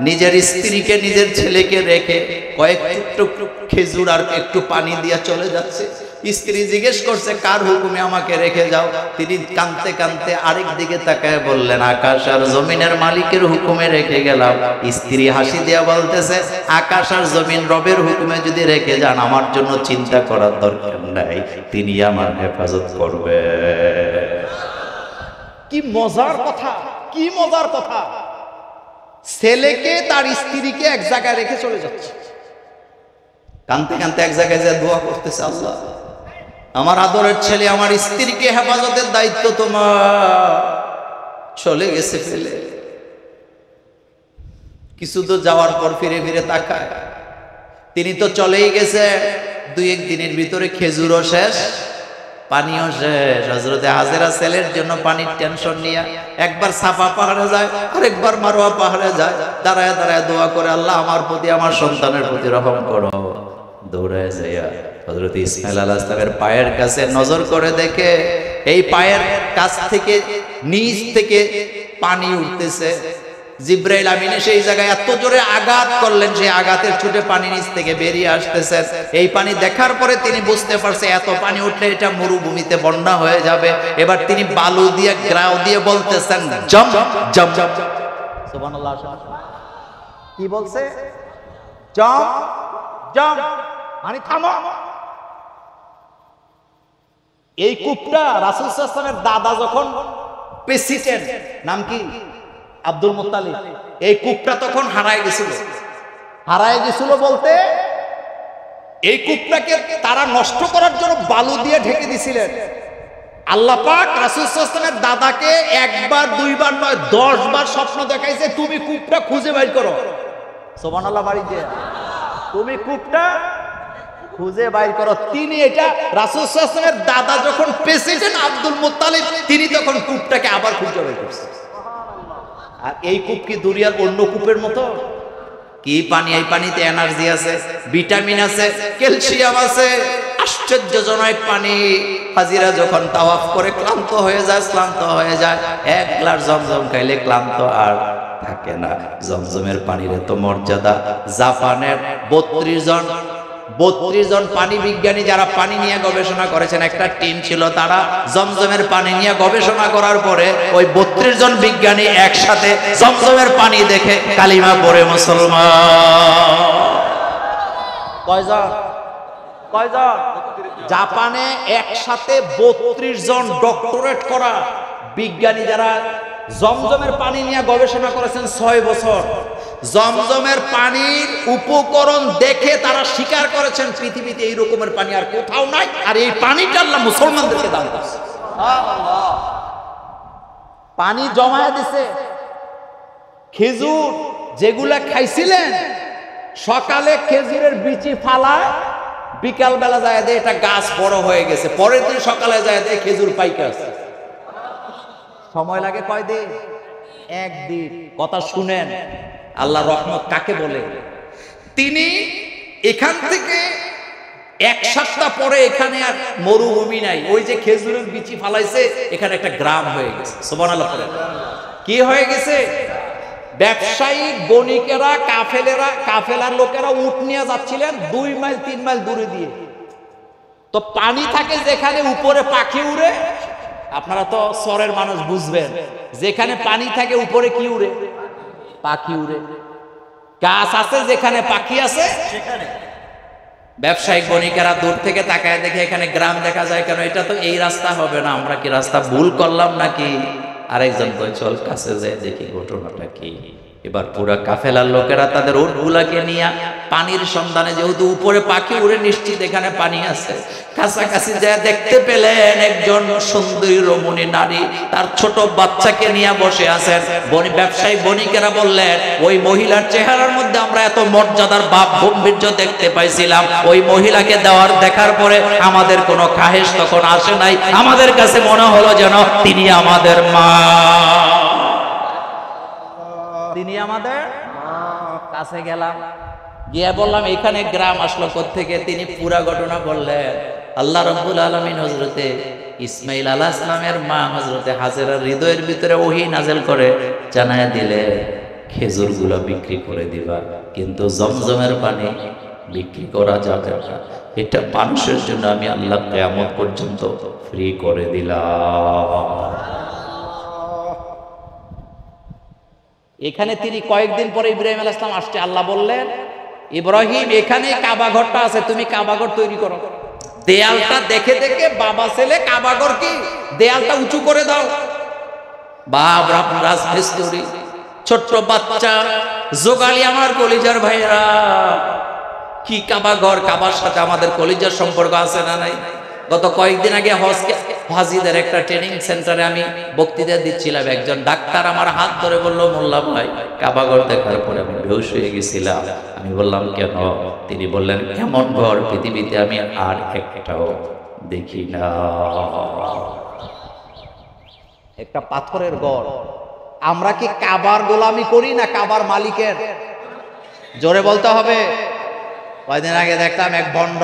নিজের স্ত্রীকে নিজের ছেলেকে রেখে কয়েক টুকরো খেজুর আর একটু পানি দিয়া চলে যাচ্ছে। স্ত্রী জিজ্ঞেস করছে, কার হুকুমে আমাকে রেখে যাও? তিনি কাঁদতে কাঁদতে আরেক দিকে তাকায় বললেন, আকাশ আর জমিনের মালিকের হুকুমে রেখে গেলাম। স্ত্রী হাসি দিয়া বলতেছে, আকাশ আর জমিন রবের হুকুমে যদি রেখে যান আমার জন্য চিন্তা করার দরকার নাই, তিনি আমার হেফাজত করবে। কি মজার কথা, কি মজার কথা! ছেলেকে তার স্ত্রীকে এক জায়গায় রেখে চলে যাচ্ছে, কাঁদতে কাঁদতে এক জায়গায় যা দোয়া করতেছে, আল্লাহ আমার আদরের ছেলে আমার স্ত্রীকে হেফাজতের দায়িত্ব তোমার, চলে গেছে ফেলে। কিছু তো যাওয়ার পর ফিরে ফিরে তাকায়, তিনি তো চলেই গেছে, 2-1 দিনের ভিতরে খেজুরও শেষ, পানিও শেষ। হযরতে হাজেরা ছেলের জন্য পানির টেনশন নিয়ে একবার সাফা পাহাড়ে যায়, আরেকবার মারোয়া পাহাড়ে যায়, দাঁড়ায় দাঁড়ায় দোয়া করে, আল্লাহ আমার প্রতি আমার সন্তানের প্রতি রহম করো। দৌড়ায় যাইয়া হযরত ইসমাঈল আলাইহিস সালামের পায়ের কাছে নজর করে দেখে এই পায়ের কাছ থেকে নিচ থেকে পানি উঠতেছে। জিব্রাইল আমিন সেই জায়গায় এত জোরে আঘাত করলেন, সেই আঘাতের ছুটে পানি নিচ থেকে বেরিয়ে আসতেছে। এই পানি দেখার পরে তিনি বুঝতে পারছে এত পানি উঠলে এটা মরুভূমিতে বন্যা হয়ে যাবে। এবার তিনি বালু দিয়ে গ্রাউ দিয়ে বলতেছেন, জম জম জম। সুবহানাল্লাহ। কি বলছে? জম জম, মানে থামো। এই কূপটা রাসূল সাল্লাল্লাহু আলাইহি ওয়াসাল্লামের দাদা যখন প্রেসিডেন্ট, নাম কি? আব্দুল মুত্তালিব, এই কূপটা তখন হারায় গেছিল বলতে এই কূপটাকে তারা নষ্ট করার জন্য বালু দিয়ে ঢেকে দিয়েছিলেন। আল্লাহ পাক রাসূল সাল্লাল্লাহু আলাইহি ওয়াসাল্লামের দাদাকে 1বার 2বার নয় 10 বার স্বপ্ন দেখাইছে, তুমি কূপটা খুঁজে বের করো। সুবহানাল্লাহ। বাড়িতে তুমি কূপটা খুঁজে বাইর করো। তিনি এটা রাসূল সাল্লাল্লাহু আলাইহি ওয়াসাল্লামের দাদা যখন প্রেসিডেন্ট আব্দুল মুত্তালিব, তিনি তখন কূপটাকে আবার খুঁজে বের করছে। আর এই কূপ কি দুনিয়ার অন্য কূপের মতো? কি পানি! এই পানিতে এনার্জি আছে, ভিটামিন আছে, ক্যালসিয়াম আছে, আশ্চর্যজনক পানি। হাজিরা যখন তাওয়াফ করে ক্লান্ত হয়ে যায়, 1 গ্লাস জমজম খাইলে ক্লান্ত আর থাকে না। জমজমের পানির এত মর্যাদা। জাপানের 32 জন পানি বিজ্ঞানী যারা পানি নিয়ে গবেষণা করেছেন, একটা টিম ছিল, তারা জমজমের পানি নিয়ে গবেষণা করার পরে ওই 32 জন বিজ্ঞানী একসাথে জমজমের পানি দেখে কালিমা পড়ে মুসলমান। কয়জন? জাপানে একসাথে 32 জন ডক্টরেট করা বিজ্ঞানী যারা জমজমের পানি নিয়ে গবেষণা করেছেন 6 বছর। জমজমের পানির উপকরণ দেখে তারা স্বীকার করেছেন পৃথিবীতে এই রকমের পানি আর কোথাও নাই, আর এই পানিটা আল্লাহ মুসলমানদেরকে দান করেছে। পানি জমায়া দিছে। খেজুর যেগুলা খাইছিলেন, সকালে খেজুরের বিচি ফালায়, বিকাল বেলা যায় দে এটা গাছ বড় হয়ে গেছে, পরের দিন সকালে যায় দে খেজুর পাইকে আছে। সময় লাগে কয় দিন? 1 দিন। কথা শুনেন, আল্লাহ রহমত কাকে বলে? তিনি এখান থেকে 1 সপ্তাহ পরে এখানে আর মরুভূমি নাই, ওই যে খেজুরের বিচি ফালাইছে এখানে একটা গ্রাম হয়ে গেছে। সুবহানাল্লাহ। কি হয়ে গেছে? ব্যবসায়ী বণিকেরা, কাফেলার লোকেরা উট নিয়ে যাচ্ছিলেন 2 মাইল 3 মাইল দূরে দিয়ে। তো পানি থাকে যেখানে, উপরে পাখি উড়ে। আপনারা তো শহরের মানুষ বুঝবেন, যেখানে পানি থাকে উপরে কি উড়ে? পাখি উড়ে। গাছ আছে যেখানে পাখি আছে সেখানে। ব্যবসায়িক বণিকেরা দূর থেকে তাকায় দেখে এখানে গ্রাম দেখা যায় কেন? এটা তো এই রাস্তা হবে না, আমরা কি রাস্তা ভুল করলাম নাকি? আরেকজন কই চল কাছে যায় দেখি ঘটনাটা কি। এবার পুরা কাফেলার লোকেরা তাদের উটগুলাকে নিয়ে পানির সন্ধানে, যেহেতু উপরে পাখি উড়ে নিশ্চিত এখানে পানি আছে, কাছাকাছি যা দেখতে পেলেন একজন সুন্দরী রমণী নারী তার ছোট বাচ্চাকে নিয়ে বসে আছেন। ব্যবসায়ী বণিকেরা বললেন, ওই মহিলার চেহারার মধ্যে আমরা এত মর্যাদার ভাব গম্ভীর্য দেখতে পাইছিলাম, ওই মহিলাকে দেখার পরে আমাদের কোনো খাহেশ তখন আসে নাই, আমাদের কাছে মনে হলো যেন তিনি আমাদের মা, তিনি আমাদের কাছে। গেলাম, গিয়ে বললাম এখানে গ্রাম আসলো কোত্থেকে? তিনি পুরা ঘটনা বললেন। আল্লাহ রাব্বুল আলামিন হযরতে ইসমাঈল আলাইহিস সালামের মা হযরতে হাজেরার হৃদয়ের ভিতরে ওহী নাযিল করে জানায় দিলে, খেজুরগুলো বিক্রি করে দিবা, কিন্তু জমজমের পানি বিক্রি করা যাবে না। এটা মানুষের জন্য আমি আল্লাহ কিয়ামত পর্যন্ত ফ্রি করে দিলাম। এখানে তিনি কয়েকদিন পরে ইব্রাহিম আলাইহিস সালাম আসছে। আল্লাহ বললেন, ইব্রাহিম এখানে কাবা ঘরটা আছে, তুমি কাবা ঘর তৈরি করো। দেয়ালটা দেখে দেখে বাবা ছেলে কাবা ঘর কি দেয়ালটা উঁচু করে দাও। বাপ রাজমিস্ত্রি, ছোট্ট বাচ্চা, জোগালি, আমার কলিজার ভাইরা, কি কাবা ঘর, কাবার সাথে আমাদের কলিজার সম্পর্ক আছে না নাই? গত কয়েকদিন আগে হাজিদের একটা ট্রেনিং সেন্টারে আমি বক্তৃতা দিচ্ছিলাম। একজন ডাক্তার আমার হাত ধরে বলল, মোল্লা ভাই কাবা ঘর দেখার পরে আমি বেহুশ হয়ে গেছিলাম। আমি বললাম কেন? তিনি বললেন, এমন ঘর পৃথিবীতে আমি আর একটাও দেখি না। একটা পাথরের ঘর। আমরা কি কাবার গোলামি করি না কাবার মালিকের? জোরে বলতে হবে। কয়েকদিন আগে দেখলাম এক ভণ্ড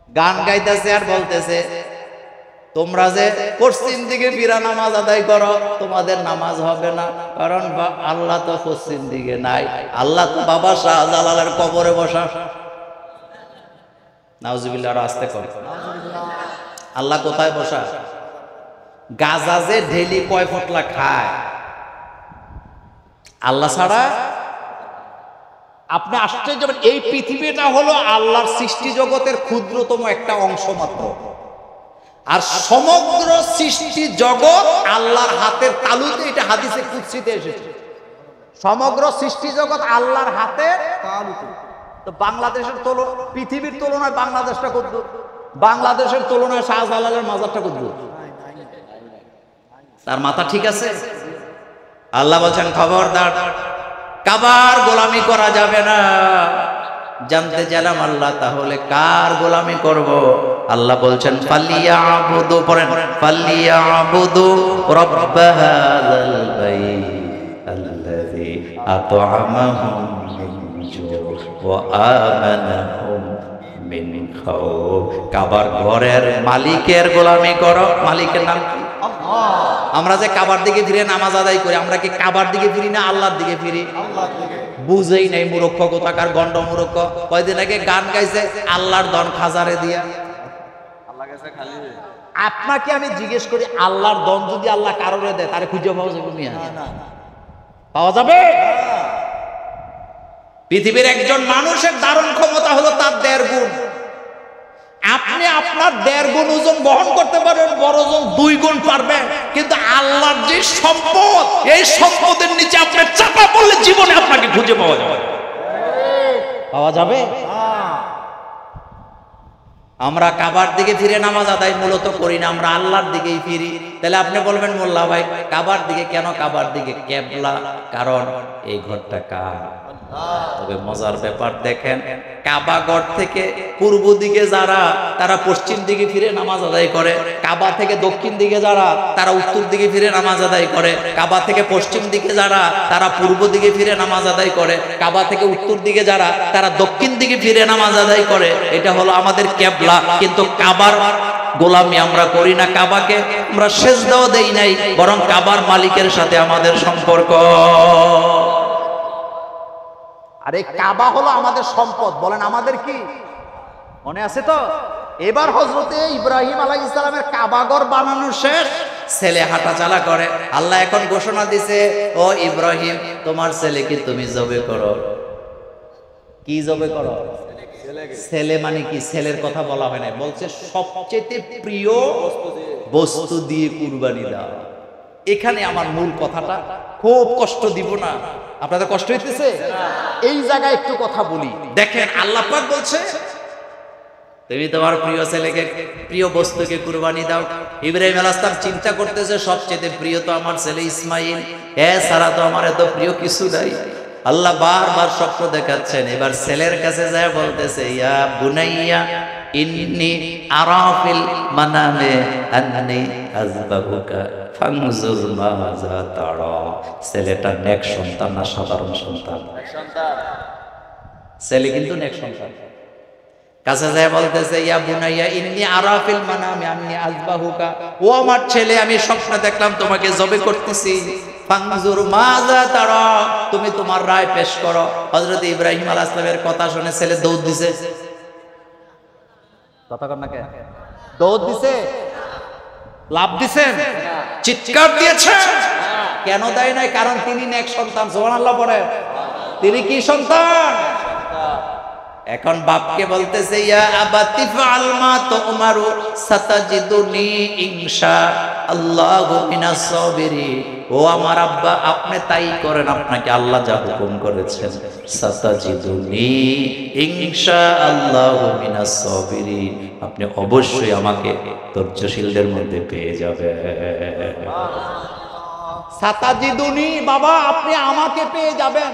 গান গাইতেছে আর বলতেছে, তোমরা যে পশ্চিম দিকে ফিরা নামাজ আদায় করো, তোমাদের নামাজ হবে না, কারণ আল্লাহ তো পশ্চিম দিকে নাই, আল্লাহ তো বাবা শাহজালালের কবরে বসা। নাউজুবিল্লাহ, আস্তে করে। আল্লাহ কোথায় বসা? গাজা যে ঢেলি কয় ফটলা খায় আল্লাহ ছাড়া? আপনি আশ্চর্য হবেন, এই পৃথিবীটা হলো আল্লাহর সৃষ্টি জগতের ক্ষুদ্রতম একটা অংশ মাত্র, আর সমগ্র সৃষ্টি জগৎ আল্লাহর হাতের তালুতে। এটা হাদিসে কুদসিতে এসেছে, সমগ্র সৃষ্টি জগৎ আল্লাহর হাতের তালুতে। তো বাংলাদেশের পৃথিবীর তুলনায় বাংলাদেশটা কত? বাংলাদেশের তুলনায় শাহজালালের মাজারটা কত? তার মাথা ঠিক আছে? আল্লাহ বলছেন, খবরদার কাবার গোলামি করা যাবে না। জানতে চাইলাম আল্লাহ তাহলে কার গোলামি করব? আল্লাহ বলছেন, ফালিয়াবুদু, পড়েন, ফালিয়াবুদু রাব্ব হাযাল বাইত আল্লাযী আত'আমাহুম মিন জু' ওয়া আমানাহুম মিন খাউফ। কাবার ঘরের মালিকের গোলামি করো। মালিকের নাম কি? আল্লাহ। আমরা যে কাবার দিকে ফিরে নামাজ আদায় করি, আমরা কি কাবার দিকে ফিরি না আল্লাহর দিকে ফিরি? আল্লাহর দিকে। বুঝেই নাই মূর্খ কোথাকার, গন্ড মূর্খ। কয়দিন আগে গান গাইছে, আল্লাহর ধন খাজারে দিয়া। আল্লাহ কাছে খালি। আপনাকে আমি জিজ্ঞেস করি, আল্লাহর ধন যদি আল্লাহ কারোরে দেয়, তারে খুঁজে পাওয়া যাবে মিয়া? পাওয়া যাবে? পৃথিবীর একজন মানুষের ধারণ ক্ষমতা হলো তার 1.5 গুণ। আপনি আপনার 1.5 গুণ ওজন বহন করতে পারবেন, বড় ওজন 2 গুণ পারবেন, কিন্তু আল্লাহর যে সম্পদ, এই সম্পদের নিচে আপনি চাপা পড়লে জীবনে আপনাকে খুঁজে পাওয়া যাবে। পাওয়া যাবে? আমরা কাবার দিকে ফিরে নামাজ আদায় মূলত করি না, আমরা আল্লাহর দিকেই ফিরি। তাহলে আপনি বলবেন, মোল্লা ভাই কাবার দিকে কেন? কাবার দিকে কেবলা, কারণ এই ঘরটা কার। তবে মজার ব্যাপার দেখেন, কাবা ঘর থেকে পূর্ব দিকে যারা, তারা পশ্চিম দিকে ফিরে নামাজ আদায় করে। কাবা থেকে দক্ষিণ দিকে যারা, তারা উত্তর দিকে ফিরে নামাজ আদায় করে। কাবা থেকে পশ্চিম দিকে যারা, তারা পূর্ব দিকে ফিরে নামাজ আদায় করে। কাবা থেকে উত্তর দিকে যারা, তারা দক্ষিণ দিকে ফিরে নামাজ আদায় করে। এটা হলো আমাদের কেবলা। কিন্তু কাবার গোলামি আমরা করি না, কাবাকে আমরা সেজদাও দেই নাই, বরং কাবার মালিকের সাথে আমাদের সম্পর্ক। আর এই কাবা হলো আমাদের সম্পদ। বলেন আমাদের কি মনে আছে তো? এবার হযরতে ইব্রাহিম আলাইহিস সালামের কাবাঘর বানানো শেষ, ছেলে হাঁটা চালা করে। আল্লাহ এখন ঘোষণা দিছে, ও ইব্রাহিম তোমার ছেলেকে তুমি জবে করো। কি জবে করো? ছেলে মানে কি? ছেলের কথা বলা হয় না, বলছে সবচেয়ে প্রিয় বস্তু দিয়ে কুরবানি দাও। এখানে আমার মূল কথাটা, খুব কষ্ট দিব না, আপনাদের কষ্ট হইতেছে? এই জায়গায় একটু কথা বলি। দেখেন আল্লাহ পাক বলছে তুমি তোমার প্রিয় ছেলেকে, প্রিয় বস্তুকে কুরবানি দাও। ইব্রাহিম আলাইহিস সালাম চিন্তা করতেছে সবচেয়ে প্রিয় তো আমার ছেলে ইসমাইল, এছাড়া তো আমার এত প্রিয় কিছু নাই। আল্লাহ বারবার স্বপ্ন দেখাচ্ছেন, এবার ছেলের কাছে যায় বলতেছে ইয়া বুনাইয়া ইন্নী আরা ফিল মানামে আন্নী আযবাহুকা ফানজুর মাযা তারা। ছেলেটা নেক সন্তান না সাধারণ সন্তান? ছেলে কিন্তু নেক সন্তান। কাছে যায় বলতেছে ইয়া বুনাইয়া ইন্নী আরা ফিল মানামে আন্নী আযবাহুকা, ও আমার ছেলে আমি স্বপ্নে দেখলাম তোমাকে জবে করতেছি। ফানজুর মাযা তারা, তুমি তোমার রায় পেশ করো। হযরত ইব্রাহিম আলাইহিস সালামের কথা শুনে ছেলে দৌড় দিছে। কথা কর না কে? দৌড় দিছে? লাভ দিছেন? চিৎকার দিয়েছে? কেন দেয় নাই? কারণ তিনি নেক সন্তান। সুবহানাল্লাহ পড়ে। তিনি কি সন্তান? এখন বাপকে বলতেছে ইয়া আবাতি ফাআল মা তুমারু সাতাজিদুনি ইনশাআল্লাহু মিনাস সাবিরিন। ও আমার আব্বা, আপনি তাই করেন, আপনাকে আল্লাহ যা হুকুম করেছেন। সাতাজিদুনি ইনশাআল্লাহু মিনাস সাবিরিন, আপনি অবশ্যই আমাকে ধৈর্যশীলদের মধ্যে পেয়ে যাবেন। সাতাজিদুনি, বাবা আপনি আমাকে পেয়ে যাবেন।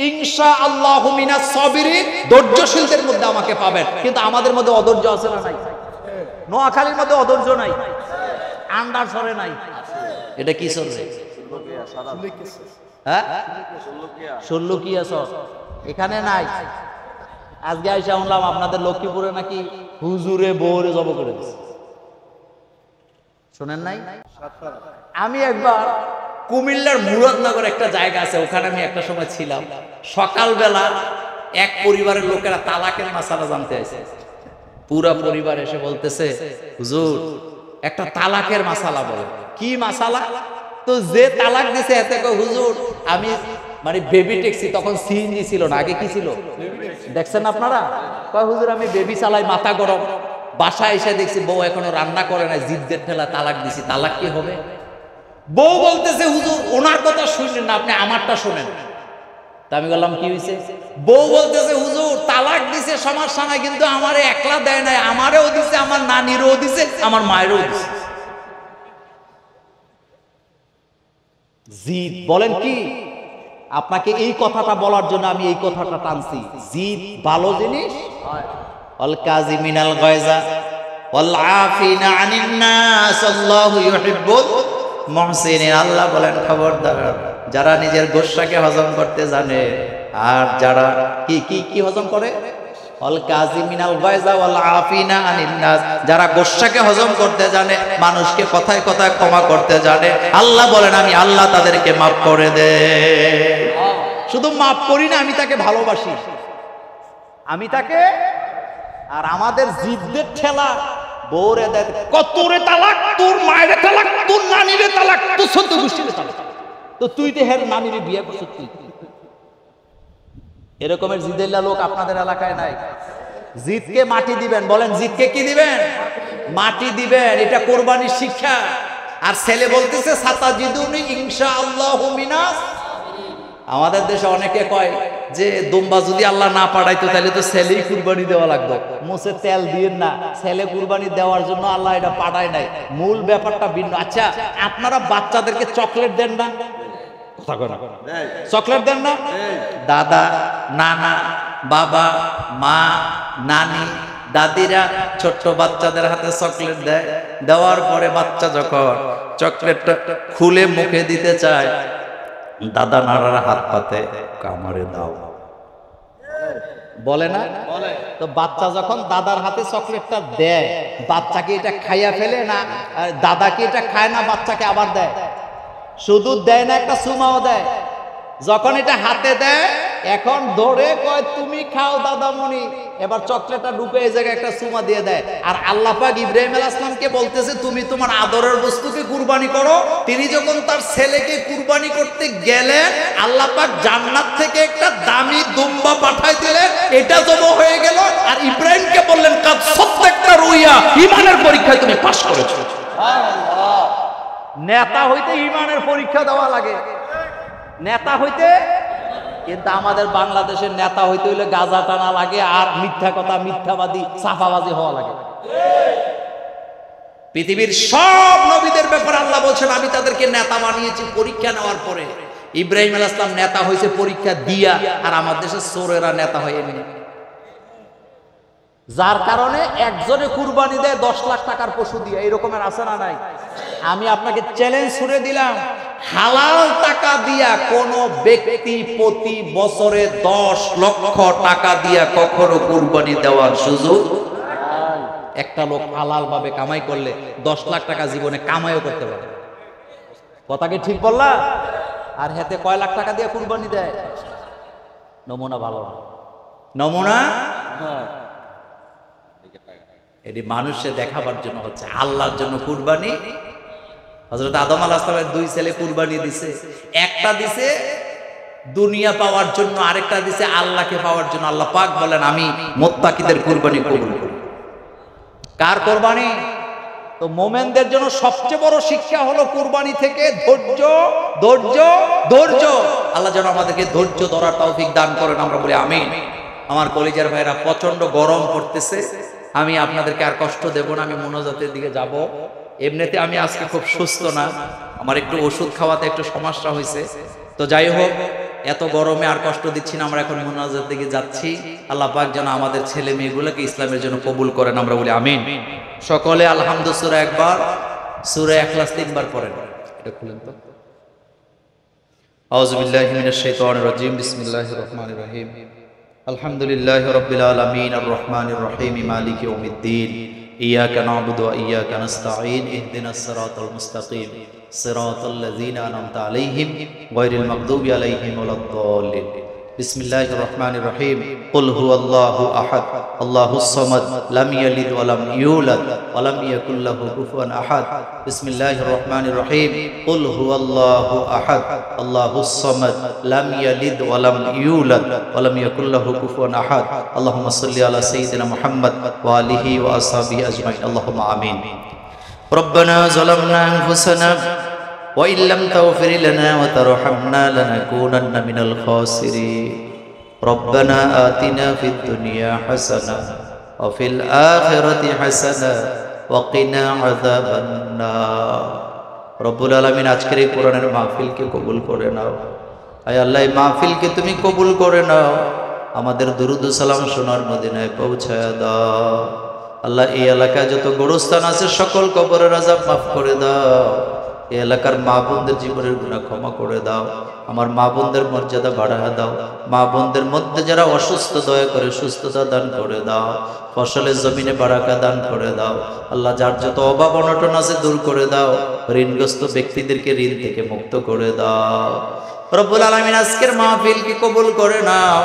ইনশাআল্লাহু মিনাস সাবিরিন, ধৈর্যশীলদের মধ্যে আমাকে পাবেন। কিন্তু আমাদের মধ্যে অধৈর্য আছে না নাই? নোয়াখালীর মধ্যে অধৈর্য নাই, আন্ডার সরে নাই। এটা কি চলছে? হ্যাঁ, ষোল্লকিয়া সর এখানে নাই। আজকে আইসা শুনলাম আপনাদের লক্ষ্মীপুরে নাকি হুজুরে বউরে জব করে দিচ্ছে। শোনেন নাই? আমি একবার কুমিল্লার মুরাদনগর একটা জায়গা আছে, ওখানে আমি একটা সময় ছিলাম। সকালবেলা এক পরিবারের লোকেরা তালাকের মাসালা জানতে আসে। পুরা পরিবার এসে বলতেছে হুজুর একটা তালাকের মাসালা বলে। কি মাসালা? তো যে তালাক দিছে এতে কয় হুজুর আমি মানে বেবি ট্যাক্সি, তখন সিএনজি ছিল না, আগে কি ছিল দেখছেন আপনারা? কয় হুজুর আমি বেবি চালাই, মাথা গরম, বাসায় এসে দেখছি বউ এখনো রান্না করে নাই, জিদ্দের ঠেলা তালাক দিছি, তালাক কি হবে? বউ বলতেছে হুজুর ওনার কথা শুনলেন না, আপনি আমারটা শোনেন। তা আমি বললাম কি হয়েছে? বউ বলতেছে হুজুর তালাক দিছে সমস্যা নাই, কিন্তু আমারে একলা দেয় নাই, আমারেও দিছে, আমার নানিরও দিছে, আমার মায়েরও দিছে। জিদ বলেন কি? আপনাকে এই কথাটা বলার জন্য আমি এই কথাটা টানছি। জিদ ভালো জিনিস। আল কাযিমিনাল গায়জা ওয়াল আফিনা আনিন নাস আল্লাহু ইউহিব্বুল মুহসিনিন। আল্লাহ বলেন খবরদার, যারা নিজের গোশাকে হজম করতে জানে আর যারা কি কি কি হজম করে, আল কাযিমিনাল গায়জা ওয়াল আফিনা আনিন নাস, যারা গোশাকে হজম করতে জানে, মানুষকে কথায় কথায় ক্ষমা করতে জানে, আল্লাহ বলেন আমি আল্লাহ তাদেরকে মাফ করে দেই। শুধু মাফ করি না, আমি তাকে ভালোবাসি, আমি তাকে। আর আমাদের জিদ্দের ঠেলা বউরে দেয় কতরে তালাক, তোর মায়ের তালাক, তোর নানিরে তালাক, তোর সদ্য গোষ্ঠীরে তালাক, তো তুই তো হের নানিরে বিয়ে করছিস। তুই এরকমের জিদেল্লা লোক আপনাদের এলাকায় নাই। জিদকে মাটি দিবেন, বলেন জিদকে কি দিবেন? মাটি দিবেন। এটা কোরবানির শিক্ষা। আর ছেলে বলতেছে সাতাজিদুনি ইনশাআল্লাহু মিনাস। আমাদের দেশে অনেকে কয় যে দুম্বা যদি আল্লাহ না পাঠাইতো তাহলে তো ছেলেই কুরবানি দেওয়া লাগতো। মুছে তেল দিয়ে না, ছেলে কুরবানি দেওয়ার জন্য আল্লাহ এটা পাঠায় নাই। মূল ব্যাপারটা ভিন্ন। আচ্ছা আপনারা বাচ্চাদেরকে চকলেট দেন না? চকলেট দেন না? দাদা, নানা, বাবা, মা, নানি, দাদিরা ছোট্ট বাচ্চাদের হাতে চকলেট দেয়। দেওয়ার পরে বাচ্চা যখন চকলেটটা খুলে মুখে দিতে চায়, দাদা নানার হাত পাতে কামড়ে দাও বলে না? তো বাচ্চা যখন দাদার হাতে চকলেটটা দেয়, বাচ্চাকে এটা খাইয়া ফেলে না, দাদাকে এটা খায় না, বাচ্চাকে আবার দেয়। শুধু দেয় না, একটা চুমাও দেয়। যখন এটা হাতে দেয়, এখন ধরে কয় তুমি খাও দাদামণি, এবার চকলেটটা ঢুকে এই জায়গায় একটা চুমা দিয়ে দেয়। আর আল্লাহ পাক ইব্রাহিম আলাইহিস সালামকে বলতেছে তুমি তোমার আদরের বস্তুকে কুরবানি করো। তিনি যখন তার ছেলেকে কুরবানি করতে গেলেন, আল্লাহ পাক জান্নাত থেকে একটা দামি দুম্বা পাঠাই দিলেন, এটা জব হয়ে গেল। আর ইব্রাহিমকে বললেন কাদ সাদ্দাকতা রুইয়া, ঈমানের পরীক্ষায় তুমি পাস করেছো। সুবহানাল্লাহ। নেতা হইতে ইমানের পরীক্ষা দেওয়া লাগে, নেতা হইতে। কিন্তু আমাদের বাংলাদেশের নেতা হইতে হইলে গাঁজা টানা লাগে আর মিথ্যা কথা, মিথ্যাবাদী, সাফাবাদী হওয়া লাগে। পৃথিবীর সব নবীদের ব্যাপারে আল্লাহ বলছেন আমি তাদেরকে নেতা বানিয়েছি পরীক্ষা নেওয়ার পরে। ইব্রাহিম আলাইহিস সালাম নেতা হয়েছে পরীক্ষা দিয়া, আর আমার দেশের চোরেরা নেতা হয়ে এমনি। যার কারণে একজনে কুরবানি দেয় 10 লাখ টাকার পশু দিয়ে, এরকমের আছে না নাই? আমি আপনাকে চ্যালেঞ্জ ছুড়ে দিলাম, হালাল টাকা দিয়া কোন ব্যক্তি প্রতি বছরে 10 লক্ষ টাকা দিয়া কখনো কুরবানি দেওয়ার সুযোগ। একটা লোক হালাল ভাবে কামাই করলে 10 লাখ টাকা জীবনে কামাইও করতে পারে। কথাকে ঠিক বললা? আর হেতে কয় লাখ টাকা দিয়ে কুরবানি দেয়? নমুনা ভালো না, নমুনা এটি মানুষে দেখাবার জন্য হচ্ছে, আল্লাহর জন্য কুরবানি। হযরত আদম আলাইহিস সালামের 2 ছেলে কুরবানি দিছে, একটা দিছে দুনিয়া পাওয়ার জন্য, আরেকটা দিছে আল্লাহকে পাওয়ার জন্য। আল্লাহ পাক বলেন আমি মুত্তাকিদের কুরবানি কবুল করি। কার কুরবানি? তো মোমেনদের জন্য সবচেয়ে বড় শিক্ষা হলো কুরবানি থেকে ধৈর্য, ধৈর্য, ধৈর্য। আল্লাহ যেন আমাদেরকে ধৈর্য ধরার তৌফিক দান করেন, আমরা বলি আমিন। আমার কলিজার ভাইরা, প্রচন্ড গরম পড়তেছে, আমি আপনাদেরকে আর কষ্ট দেব না, আমি মুনাজাতের দিকে যাব। এমনিতে আমি আজকে খুব সুস্থ না, আমার একটু ওষুধ খাওয়াতে একটু সমস্যা হয়েছে। তো যাই হোক, এত গরমে আর কষ্ট দিচ্ছি না, আমরা এখন মুনাজাতের দিকে যাচ্ছি। আল্লাহ পাক যেন আমাদের ছেলে মেয়েগুলোকে ইসলামের জন্য কবুল করেন, আমরা বলি আমিন। সকলে আলহামদুলিল্লাহ সূরা একবার, সূরা ইখলাস 3 বার পড়েন। এটা খুলেন তো। আউযু বিল্লাহি মিনাশ শাইতানির রাজীম, বিসমিল্লাহির রহমানির রহিম। আলহামদুলিল্লাহি রাব্বিল আলামিন, আর রহমানির রহিম, মালিকি ইয়াউমিদ্দিন, ইয়াকা না'বুদু ওয়া ইয়াকা নাস্তাঈন, ইহদিনাস সিরাতাল মুস্তাকিম, সিরাতাল লাযীনা আন'আমতা আলাইহিম গায়রিল মাগদুবি আলাইহিম ওয়ালাদ-দাল্লিন। বিসমিল্লাহির রহমানির রহিম। কুল হুয়াল্লাহু আহাদ, আল্লাহুস সামাদ, লাম ইয়ালিদ ওয়া লাম ইউলাদ ওয়া লাম ইয়াকুল লাহু কুফুয়ান আহাদ। বিসমিল্লাহির রহমানির রহিম। কুল হুয়াল্লাহু আহাদ, আল্লাহুস সামাদ, লাম ইয়ালিদ ওয়া লাম ইউলাদ ওয়া লাম ইয়াকুল লাহু কুফুয়ান আহাদ। আল্লাহুম্মা সাল্লি আলা সাইয়্যিদিনা মুহাম্মদ ওয়া আলিহি ওয়া আসহাবিহি আজমাইন। আল্লাহুম্মা আমিন। রব্বানা যালামনা আনফুসানা وإن لم تغفر لنا وترحمنا لنكونن من الخاسرين ربنا آتنا في الدنيا حسنة وفي الآخرة حسنة وقنا عذاب النار রব্বুল আলামিন আজকের এই কোরআনের মাহফিলকে কবুল করে নাও। আয় আল্লাহ, এই মাহফিলকে তুমি কবুল করে নাও, আমাদের দুরুদ ও সালাম সোনার মদিনায় পৌঁছায়া দাও। আল্লাহ, এই এলাকায় যত গোরস্থান আছে সকল কবরের আযাব মাফ করে দাও। এই এলাকার মা বোনদের জীবনের গুনাহ ক্ষমা করে দাও। আমার মা বোনদের মর্যাদা বাড়ায় দাও। মা বোনদের মধ্যে যারা অসুস্থ, দয়া করে সুস্থতা দান করে দাও। ফসলের জমিনে বারাকা দান করে দাও। আল্লাহ, যার যত অভাব অনটন আছে দূর করে দাও। ঋণগ্রস্ত ব্যক্তিদেরকে ঋণ থেকে মুক্ত করে দাও। রব্বুল আলামিন আজকের মাহফিলকে কবুল করে নাও।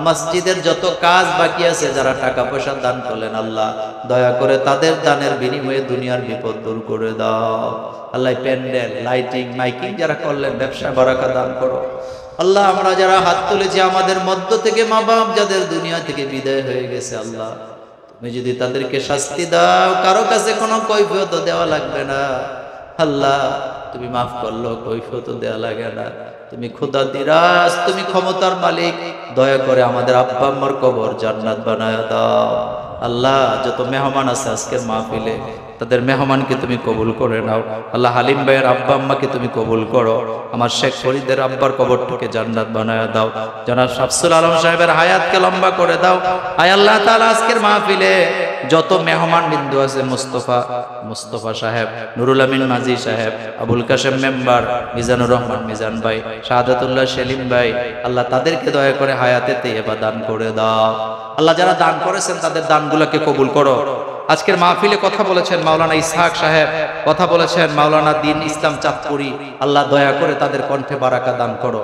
মসজিদের যত কাজ বাকি আছে, যারা টাকা পয়সা দান করলেন, আল্লাহ দয়া করে তাদের দানের বিনিময়ে দুনিয়ার বিপদ দূর করে দাও। আল্লাহ, প্যান্ডেল, লাইটিং, মাইকিং যারা করলেন, ব্যবসায় বারাকা দান করো। আল্লাহ, আমরা যারা হাত তুলেছি, আমাদের মধ্য থেকে মা বাপ যাদের দুনিয়া থেকে বিদায় হয়ে গেছে, আল্লাহ তুমি যদি তাদেরকে শাস্তি দাও, কারো কাছে কোনো কৈফিয়ত দেওয়া লাগবে না। আল্লাহ, তুমি মাফ করলো, কৈফিয়ত দেওয়া লাগে না। তুমি খোদা দিরাজ, তুমি ক্ষমতার মালিক, দয়া করে আমাদের আব্বা আম্মার কবর জান্নাত বানায় দাও। আল্লাহ, যত মেহমান আছে আজকের মাহফিলে, তাদের মেহমানকে তুমি কবুল করে নাও। আল্লাহ, হালিম ভাইয়ের আব্বা আম্মাকে তুমি কবুল করো। আমার শেখ ফরিদের আব্বার কবরটাকে জান্নাত বানায় দাও। জনাব শামসুল আলম সাহেবের হায়াতকে লম্বা করে দাও। আয় আল্লাহ তাআলা, আজকের মাহফিলে যত মেহমান বিন্দু আছে, মুস্তফা সাহেব, নুরুল আমিন মাঝি সাহেব, আবুল কাশেম মেম্বার, মিজানুর রহমান মিজান ভাই, শাহাদাতুল্লাহ সেলিম ভাই, আল্লাহ তাদেরকে দয়া করে হায়াতে তাইয়্যিবা দান করে দাও। আল্লাহ, যারা দান করেছেন তাদের দানগুলোকে কবুল করো। আজকের মাহফিলে কথা বলেছেন মাওলানা ইসহাক সাহেব, কথা বলেছেন মাওলানা দিন ইসলাম চাঁদপুরি, আল্লাহ দয়া করে তাদের কণ্ঠে বারাকা দান করো।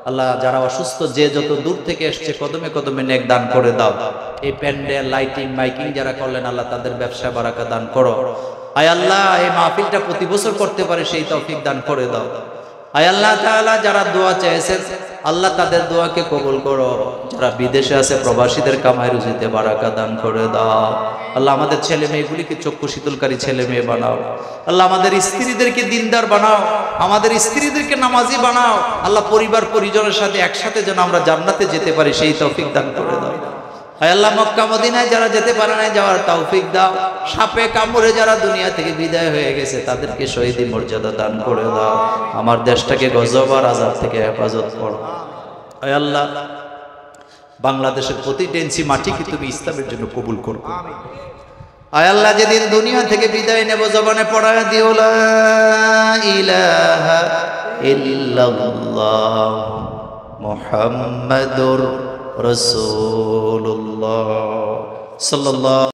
আল্লাহ, যারা অসুস্থ, যে যত দূর থেকে এসছে, কদমে কদমে নেক দান করে দাও। এই প্যান্ডেল, লাইটিং, মাইকিং যারা করলেন, আল্লাহ তাদের ব্যবসা বারাকা দান করো। আয় আল্লাহ, এই মাহফিলটা প্রতি বছর করতে পারে সেই তৌফিক দান করে দাও। আয় আল্লাহ তাআলা যারা দোয়া চেয়েছেন আল্লাহ তাদের দোয়াকে কবুল করো। যারা বিদেশে আছে প্রবাসীদের কামাই রুজিতে বারাকা দান করে দাও। আল্লাহ আমাদের ছেলে মেয়েগুলিকে চক্ষু শীতলকারী ছেলে মেয়ে বানাও। আল্লাহ আমাদের স্ত্রীদেরকে দিনদার বানাও, আমাদের স্ত্রীদেরকে নামাজি বানাও। আল্লাহ পরিবার পরিজনের সাথে একসাথে যেন আমরা জান্নাতে যেতে পারি সেই তৌফিক দান করে দাও। আয় আল্লাহ মক্কা মদিনায় যারা যেতে পারে না যাওয়ার তৌফিক দাও। সাপে কামড়ে যারা দুনিয়া থেকে বিদায় হয়ে গেছে তাদেরকে শহীদি মর্যাদা দান করে দাও। আমার দেশটাকে গজব আর আযাব থেকে হেফাজত করো। আয় আল্লাহ বাংলাদেশের প্রতিটা ইঞ্চি মাটিকে তুমি ইসলামের জন্য কবুল করো। আয় আল্লাহ যেদিন দুনিয়া থেকে বিদায় নেব জবানে পড়ায় দিও লা ইলাহা ইল্লাল্লাহ মুহাম্মাদুর রাসূলুল্লাহ সাল্লাল্লাহু